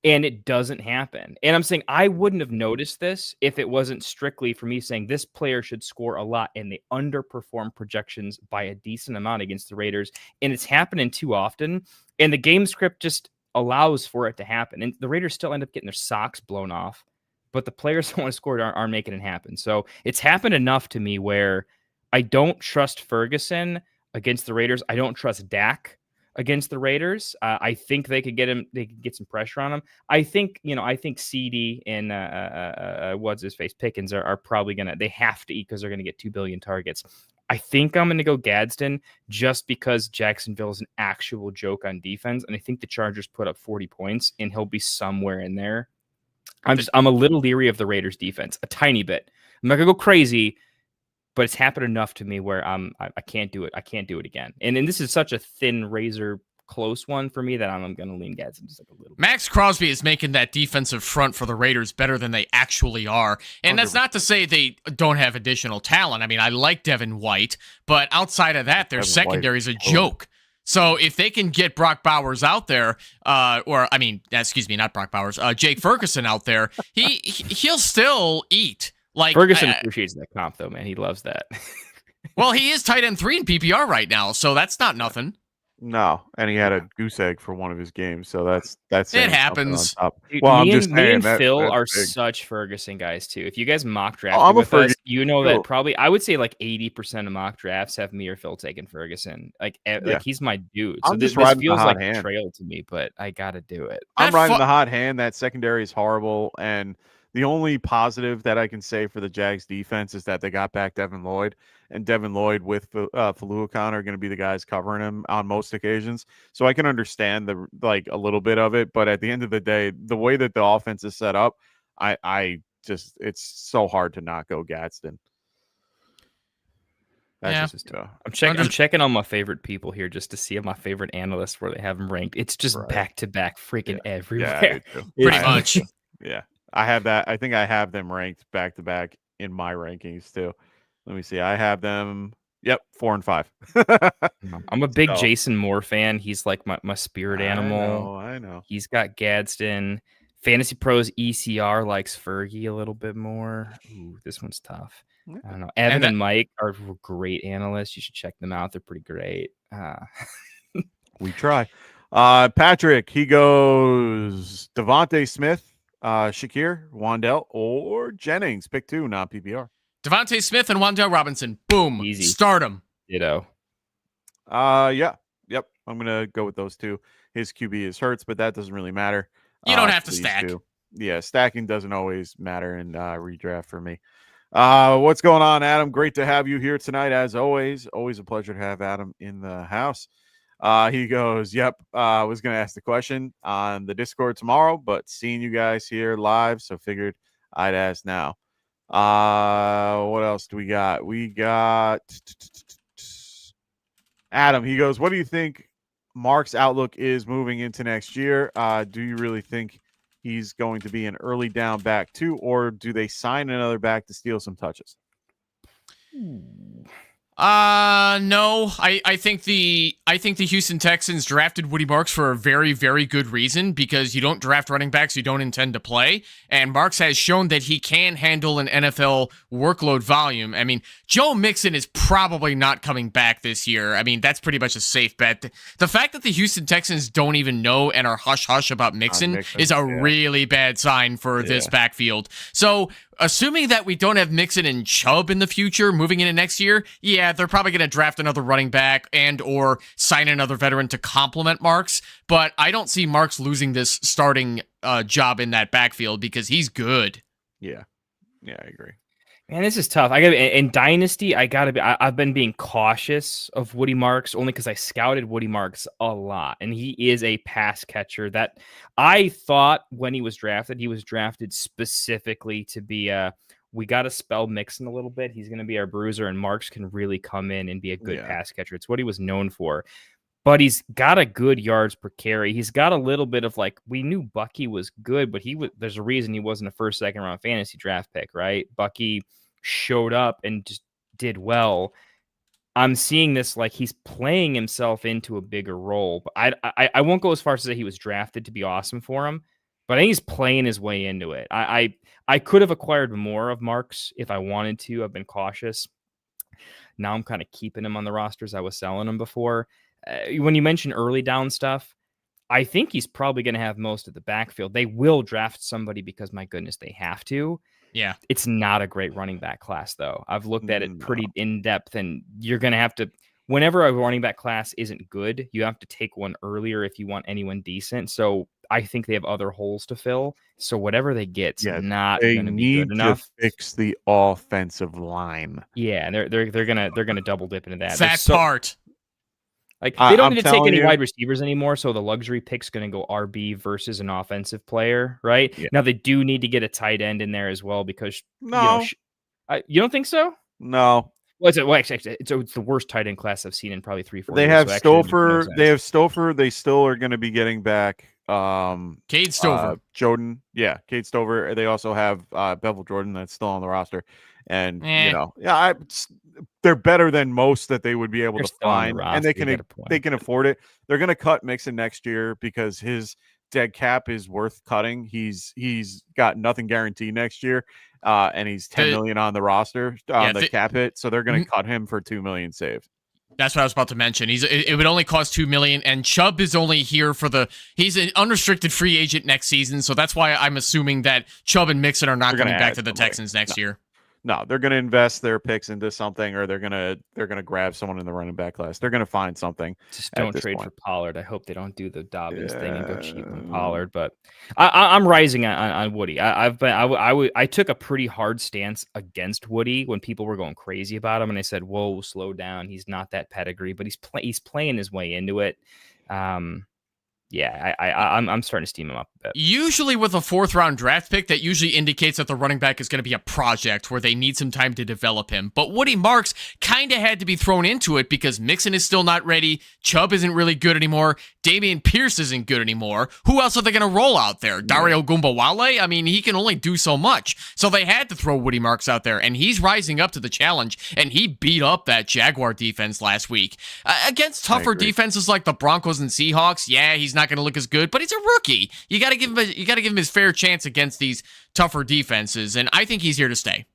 and it doesn't happen. And I'm saying I wouldn't have noticed this if it wasn't strictly for me saying this player should score a lot, and they underperform projections by a decent amount against the Raiders. And it's happening too often. And the game script just allows for it to happen. And the Raiders still end up getting their socks blown off, but the players that want to score aren't making it happen. So it's happened enough to me where I don't trust Ferguson against the Raiders. I don't trust Dak against the Raiders. I think they could get him. They could get some pressure on him. I think CD and what's his face Pickens are probably they have to eat because they're gonna get 2 billion targets. I think I'm gonna go Gadsden just because Jacksonville is an actual joke on defense, and I think the Chargers put up 40 points, and he'll be somewhere in there. I'm a little leery of the Raiders defense, a tiny bit. I'm not gonna go crazy, but it's happened enough to me where I can't do it. I can't do it again. And this is such a thin razor close one for me that I'm going to lean Gadsden just like a little bit. Max Crosby is making that defensive front for the Raiders better than they actually are. And that's not to say they don't have additional talent. I mean, I like Devin White, but outside of that, their secondary is a joke. So if they can get Brock Bowers out there, not Brock Bowers, Jake Ferguson out there, he'll still eat. Like Ferguson appreciates that comp though, man. He loves that. Well, he is tight end 3 in PPR right now, so that's not nothing. No, and he had a goose egg for one of his games, so that's it happens. Dude, well, me I'm just and saying Phil that's are big. such Ferguson guys too. If you guys mock draft with us, you know Phil. that probably I would say like 80% of mock drafts have me or Phil taking Ferguson. Like he's my dude. So I'm this just riding the feels hot like hand. betrayal to me, but I gotta do it. I'm riding the hot hand. That secondary is horrible, and the only positive that I can say for the Jags defense is that they got back Devin Lloyd, and Devin Lloyd with Faluakon are going to be the guys covering him on most occasions. So I can understand a little bit of it, but at the end of the day, the way that the offense is set up, it's so hard to not go Gadsden. I'm checking on my favorite people here just to see if my favorite analysts where they have them ranked. It's just back to back freaking everywhere. Yeah, pretty much. Yeah. I have that. I think I have them ranked back to back in my rankings too. Let me see. I have them. Yep, 4 and 5. I'm a big Jason Moore fan. He's like my spirit animal. I know. He's got Gadsden. Fantasy Pros ECR likes Fergie a little bit more. Ooh, this one's tough. I don't know. Evan and Mike are great analysts. You should check them out. They're pretty great. We try. Patrick, he goes Devontae Smith, Shakir, Wandell, or Jennings. Pick 2, not PPR. Devontae Smith and Wandell Robinson. Boom. Easy. Start them. Ditto. Yeah. Yep. I'm going to go with those 2. His QB is Hurts, but that doesn't really matter. You don't have to stack. 2. Yeah, stacking doesn't always matter in redraft for me. What's going on, Adam? Great to have you here tonight, as always. Always a pleasure to have Adam in the house. He goes, yep, I was going to ask the question on the Discord tomorrow, but seeing you guys here live, so figured I'd ask now. What else do we got? We got Adam. He goes, what do you think Mark's outlook is moving into next year? Do you really think he's going to be an early down back too, or do they sign another back to steal some touches? No. I think the Houston Texans drafted Woody Marks for a very, very good reason, because you don't draft running backs you don't intend to play, and Marks has shown that he can handle an NFL workload volume. I mean, Joe Mixon is probably not coming back this year. I mean, that's pretty much a safe bet. The fact that the Houston Texans don't even know and are hush-hush about Mixon is a really bad sign for this backfield. So, assuming that we don't have Mixon and Chubb in the future, moving into next year, yeah, they're probably going to draft another running back and or sign another veteran to complement Marks. But I don't see Marks losing this starting job in that backfield because he's good. Yeah, I agree. Man, this is tough. In Dynasty, I've been being cautious of Woody Marks only because I scouted Woody Marks a lot, and he is a pass catcher that I thought when he was drafted specifically to be we got to spell Mixon a little bit. He's going to be our bruiser, and Marks can really come in and be a good pass catcher. It's what he was known for. But he's got a good yards per carry. He's got a little bit of we knew Bucky was good, but there's a reason he wasn't a first, second round fantasy draft pick, right? Bucky showed up and just did well. I'm seeing this he's playing himself into a bigger role. But I won't go as far as to say he was drafted to be awesome for him, but I think he's playing his way into it. I could have acquired more of Marks if I wanted to. I've been cautious. Now I'm kind of keeping him on the rosters. I was selling him before. When you mention early down stuff, I think he's probably going to have most of the backfield. They will draft somebody because, my goodness, they have to. Yeah. It's not a great running back class, though. I've looked at it pretty in depth, and you're going to have to, whenever a running back class isn't good, you have to take one earlier if you want anyone decent. So I think they have other holes to fill. So whatever they get's not going to be good enough. To fix the offensive line. Yeah, they're gonna double dip into that. That part. They don't need to take any wide receivers anymore, so the luxury pick's going to go RB versus an offensive player, right? Yeah. Now, they do need to get a tight end in there as well because... No. You don't think so? No. Actually, it's the worst tight end class I've seen in probably 3-4 They years. have so actually it makes no Stouffer. They sense. have Stouffer. They still are going to be getting back Cade Stover. Jordan. Yeah, Cade Stover. They also have Bevel Jordan that's still on the roster. And they're better than most that they would be able They're to still on the find, roster, and you got a point. they can afford it. They're going to cut Mixon next year because his dead cap is worth cutting. He's got nothing guaranteed next year, and he's $10 million on the roster on the cap hit, so they're going to cut him for $2 million saved. That's what I was about to mention. It would only cost $2 million, and Chubb is only here he's an unrestricted free agent next season, so that's why I'm assuming that Chubb and Mixon are not coming back to the Texans next year. No, they're going to invest their picks into something, or they're going to grab someone in the running back class. They're going to find something. Just don't trade for Pollard. I hope they don't do the Dobbins thing and go cheap on Pollard. But I'm rising on Woody. I took a pretty hard stance against Woody when people were going crazy about him, and I said, "Whoa, slow down. He's not that pedigree, but he's playing his way into it." I'm starting to steam him up a bit. Usually with a 4th-round draft pick, that usually indicates that the running back is going to be a project where they need some time to develop him. But Woody Marks kind of had to be thrown into it because Mixon is still not ready. Chubb isn't really good anymore. Dameon Pierce isn't good anymore. Who else are they going to roll out there? Dario Gumbawale? I mean, he can only do so much. So they had to throw Woody Marks out there, and he's rising up to the challenge, and he beat up that Jaguar defense last week. Against tougher defenses like the Broncos and Seahawks, he's not going to look as good, but he's a rookie. You got to give him his fair chance against these tougher defenses, and I think he's here to stay.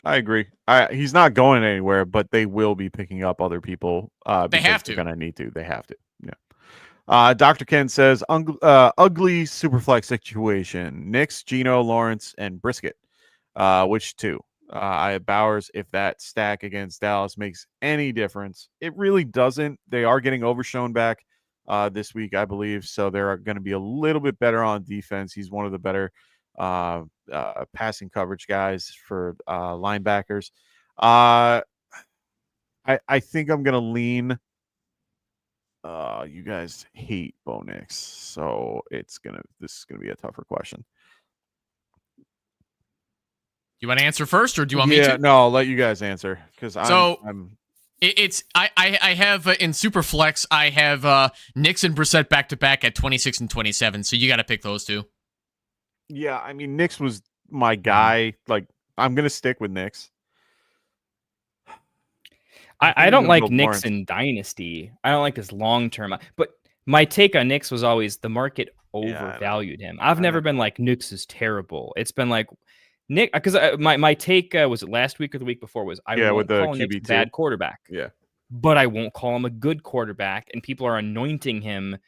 I agree. He's not going anywhere, but they will be picking up other people. They have to. They're going to need to. They have to. Yeah. Dr. Ken says, ugly superflex situation. Knicks, Geno, Lawrence, and Brisket. Which two? I have Bowers. If that stack against Dallas makes any difference, it really doesn't. They are getting Overshown back this week, I believe. So they're going to be a little bit better on defense. He's one of the better passing coverage guys for linebackers. I think I'm going to lean. You guys hate Bo Nix, so this is going to be a tougher question. You want to answer first, or do you want me to? No, I'll let you guys answer because I have in Superflex, I have Nix and Brissett back to back at 26 and 27. So you got to pick those two. Yeah, I mean, Nix was my guy. Like, I'm gonna stick with Nix. I don't like Nix in Dynasty. I don't like his long term. But my take on Nix was always the market overvalued him. I've never been like Nix is terrible. It's been like Nick, because my take was it last week or the week before was I won't call Nick a bad quarterback. Yeah, but I won't call him a good quarterback, and people are anointing him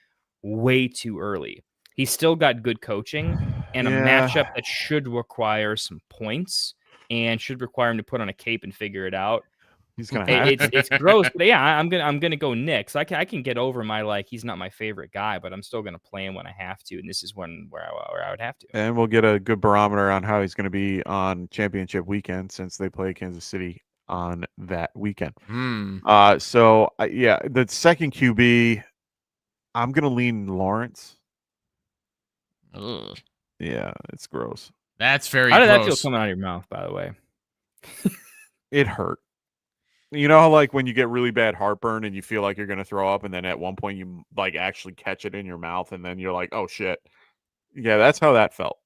way too early. He's still got good coaching and a matchup that should require some points and should require him to put on a cape and figure it out. He's gonna. It's gross, but I'm gonna go Knicks. I can get over my he's not my favorite guy, but I'm still gonna play him when I have to, and this is where I would have to. And we'll get a good barometer on how he's going to be on championship weekend since they play Kansas City on that weekend. The second QB, I'm gonna lean Lawrence. Ugh. Yeah, it's gross. That's very. How did gross. that feel coming out of your mouth? By the way, it hurt. You know how like when you get really bad heartburn and you feel like you're going to throw up, and then at one point you like actually catch it in your mouth, and then you're like, oh shit. Yeah, that's how that felt.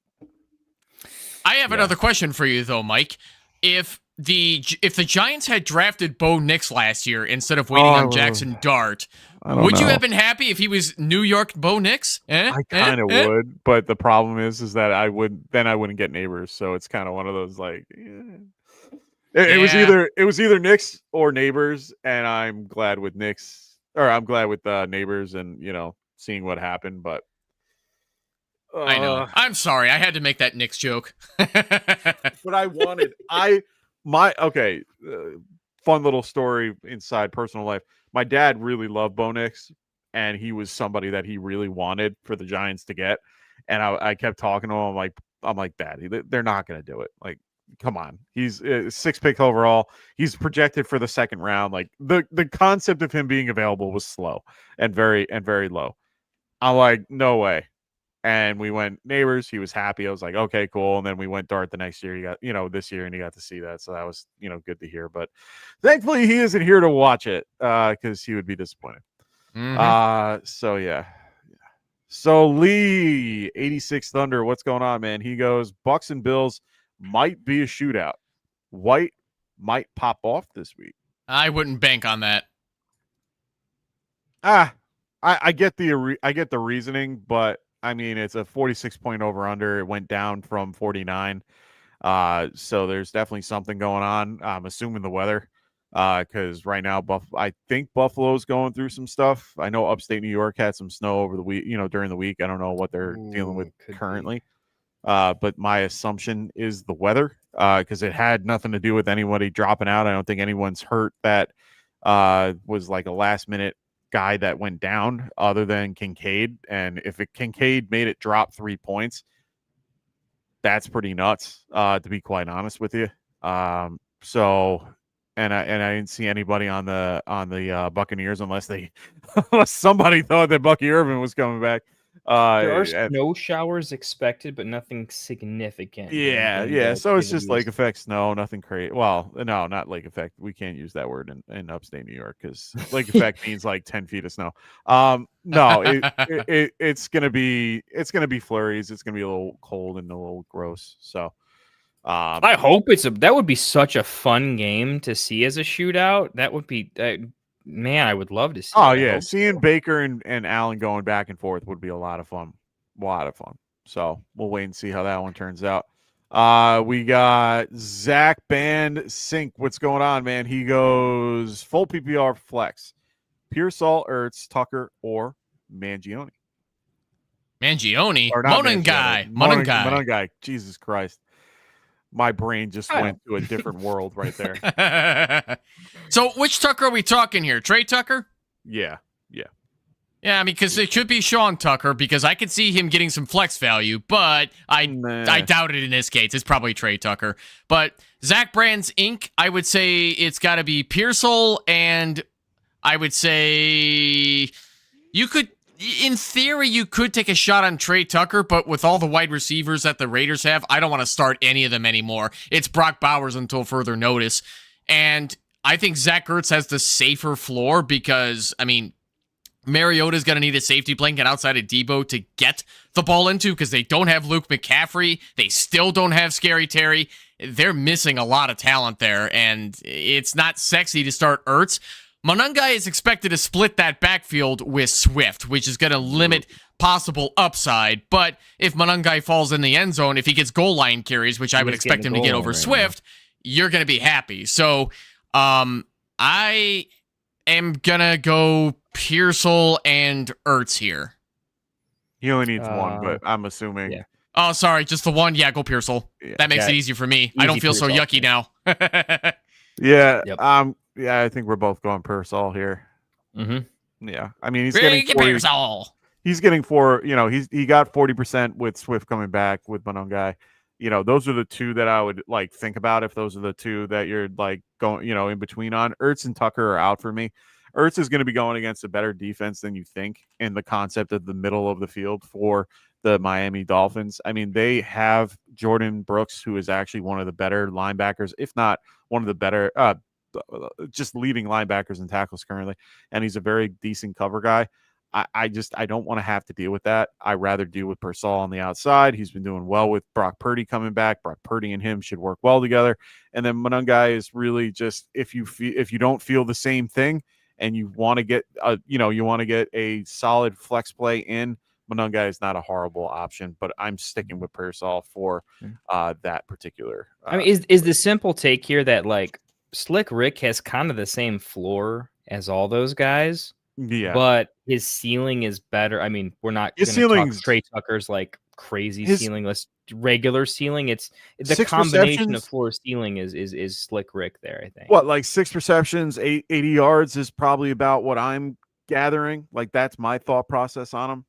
I have another question for you though, Mike. If the Giants had drafted Bo Nix last year instead of waiting on Jackson Dart, would you have been happy if he was New York Bo Nix? I kind of would, but the problem is that I wouldn't get Neighbors, so it's kind of one of those like. It was either Knicks or Neighbors, and I'm glad with Knicks, or I'm glad with Neighbors, and seeing what happened. But I know. I'm sorry, I had to make that Knicks joke. But I wanted fun little story inside personal life. My dad really loved Bo Nix, and he was somebody that he really wanted for the Giants to get. And I kept talking to him. I'm like, Dad, they're not going to do it. Like. Come on, he's 6th pick overall. He's projected for the second round. Like the concept of him being available was slow and very low. I'm like, no way. And we went neighbors. He was happy. I was like, okay, cool. And then we went dart the next year. This year, and he got to see that. So that was, good to hear. But thankfully, he isn't here to watch it because he would be disappointed. So yeah. So Lee, 86 Thunder, what's going on, man? He goes, Bucks and Bills might be a shootout. White might pop off this week. I wouldn't bank on that. I get the reasoning, but I mean, it's a 46-point over-under. It went down from 49. So there's definitely something going on. I'm assuming the weather, because right now, I think Buffalo's going through some stuff. I know upstate New York had some snow over the week, during the week. I don't know what they're dealing with currently. But my assumption is the weather, because it had nothing to do with anybody dropping out. I don't think anyone's hurt that was like a last-minute guy that went down other than Kincaid. And if Kincaid made it drop 3 points, that's pretty nuts, to be quite honest with you. So and I didn't see anybody on the Buccaneers unless somebody thought that Bucky Irvin was coming back. There are snow showers expected, but nothing significant. Yeah. So it's just lake effect snow, nothing crazy. Well, no, not lake effect. We can't use that word in upstate New York because lake effect means like 10 feet of snow. No, it's gonna be flurries. It's gonna be a little cold and a little gross. So I hope that would be such a fun game to see as a shootout. That would be. Man, I would love to see. Oh, yeah. Seeing Baker and Allen going back and forth would be a lot of fun. So we'll wait and see how that one turns out. We got Zach Band Sync. What's going on, man? He goes full PPR flex. Pearsall, Ertz, Tucker, or Mangione. Mangione? Monangai. Monangai. Jesus Christ. My brain just went to a different world right there. So which Tucker are we talking here? Trey Tucker? Yeah. Yeah, I mean, because it could be Sean Tucker, because I could see him getting some flex value, but I doubt it in this case. It's probably Trey Tucker. But Zach Brands Inc., I would say it's got to be Pearsall, and I would say in theory, you could take a shot on Trey Tucker, but with all the wide receivers that the Raiders have, I don't want to start any of them anymore. It's Brock Bowers until further notice. And I think Zach Ertz has the safer floor because, I mean, Mariota's going to need a safety blanket outside of Debo to get the ball into because they don't have Luke McCaffrey. They still don't have Scary Terry. They're missing a lot of talent there, and it's not sexy to start Ertz. Monangai is expected to split that backfield with Swift, which is going to limit possible upside. But if Monangai falls in the end zone, if he gets goal line carries, which I would expect him to get over Swift, you're going to be happy. So I am going to go Pearsall and Ertz here. He only needs one, but I'm assuming. Yeah. Oh, sorry, just the one? Yeah, go Pearsall. Yeah. That makes it easier for me. I don't feel Pearsall. So yucky now. Yeah. Yep. Yeah, I think we're both going Pearsall here. Mm-hmm. Yeah, I mean he's getting 40, he's getting he got 40% with Swift coming back with Monangai. Those are the two that I would like think about if those are the two that you're like going, in between on. Ertz and Tucker are out for me. Ertz is going to be going against a better defense than you think in the concept of the middle of the field for the Miami Dolphins. I mean, they have Jordan Brooks, who is actually one of the better linebackers, if not one of the better, just leading linebackers and tackles currently. And he's a very decent cover guy. I don't want to have to deal with that. I rather deal with Pearsall on the outside. He's been doing well with Brock Purdy coming back. Brock Purdy and him should work well together. And then Monangai is really just, if you don't feel the same thing and you want to get a solid flex play in, Monangai is not a horrible option, but I'm sticking with Pearsall for that particular. I mean, is the simple take here that like Slick Rick has kind of the same floor as all those guys? Yeah, but his ceiling is better. I mean, we're not going to talk Trey Tucker's like crazy ceiling. Let's regular ceiling. It's the combination of floor ceiling is Slick Rick there. I think. What, like 6 receptions, 80 yards is probably about what I'm gathering. Like that's my thought process on him.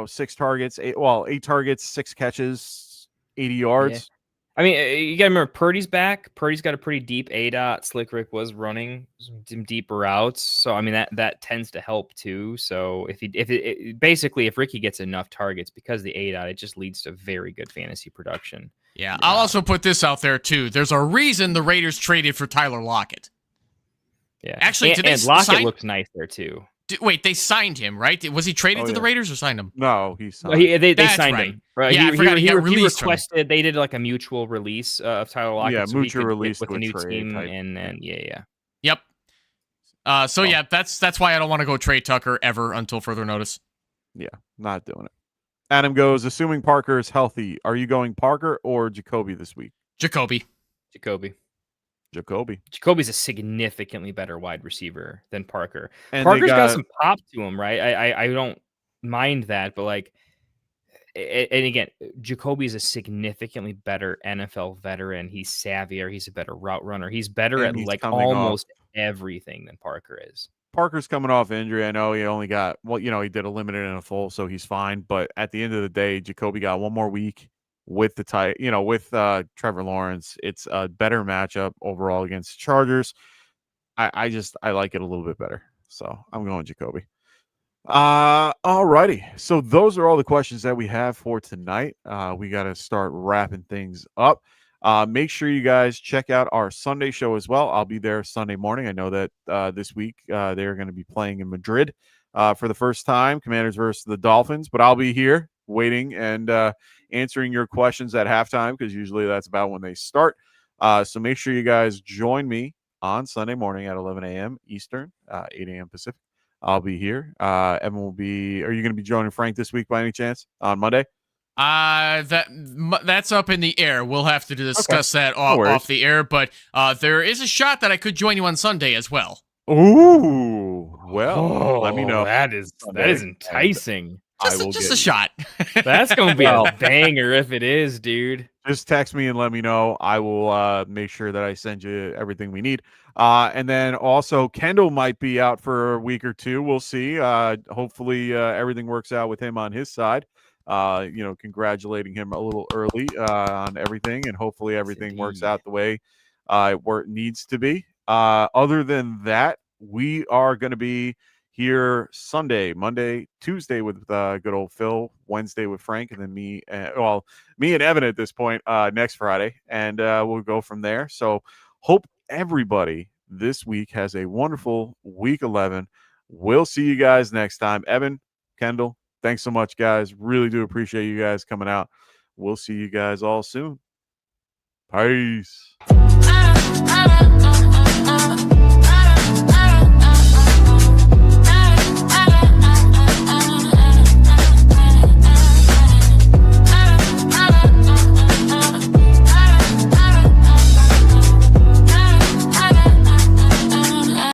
6 targets, 8 targets, 6 catches, 80 yards. I mean, you got to remember Purdy's back. Purdy's got a pretty deep ADOT. Slick Rick was running some deeper routes, so I mean that tends to help too. So if Ricky gets enough targets because of the ADOT, it just leads to very good fantasy production. Yeah, I'll also put this out there too. There's a reason the Raiders traded for Tyler Lockett. Yeah, actually, and Lockett looked nice there too. Wait, they signed him, right? Was he traded to the Raiders or signed him? No, he signed. They signed him. Right? Yeah, I forgot he requested. They did like a mutual release of Tyler Lockett. Yeah, so mutual release with a new team, type. and then yeah. Yep. Yeah, that's why I don't want to go trade Tucker ever until further notice. Yeah, not doing it. Adam goes, assuming Parker is healthy, are you going Parker or Jacoby this week? Jacoby's a significantly better wide receiver than Parker. And Parker's got some pop to him, right? I don't mind that, but like, and again, Jacoby's a significantly better NFL veteran. He's savvier. He's a better route runner. He's better at like almost everything than Parker is. Parker's coming off injury. I know he only got, he did a limited and a full, so he's fine. But at the end of the day, Jacoby got one more week with with Trevor Lawrence. It's a better matchup overall against Chargers. I like it a little bit better. So I'm going Jacoby. All righty. So those are all the questions that we have for tonight. We got to start wrapping things up. Make sure you guys check out our Sunday show as well. I'll be there Sunday morning. I know that this week they're going to be playing in Madrid for the first time, Commanders versus the Dolphins. But I'll be here waiting and answering your questions at halftime because usually that's about when they start. So make sure you guys join me on Sunday morning at 11 a.m. Eastern, 8 a.m. Pacific. I'll be here. Evan will be. Are you going to be joining Frank this week by any chance on Monday? That's up in the air. We'll have to discuss that off the air, but there is a shot that I could join you on Sunday as well. Ooh, well, let me know. That is enticing. Just a shot. That's gonna be a banger if it is, dude. Just text me and let me know. I will make sure that I send you everything we need. And then also Kendall might be out for a week or two. We'll see. Hopefully everything works out with him on his side. Congratulating him a little early on everything, and hopefully everything works out the way where it needs to be. Other than that, we are going to be here Sunday, Monday, Tuesday with good old Phil, Wednesday with Frank, and then me and Evan at this point next Friday, and we'll go from there. So hope everybody this week has a wonderful week 11. We'll see you guys next time. Evan, Kendall, thanks so much, guys. Really do appreciate you guys coming out. We'll see you guys all soon. Peace.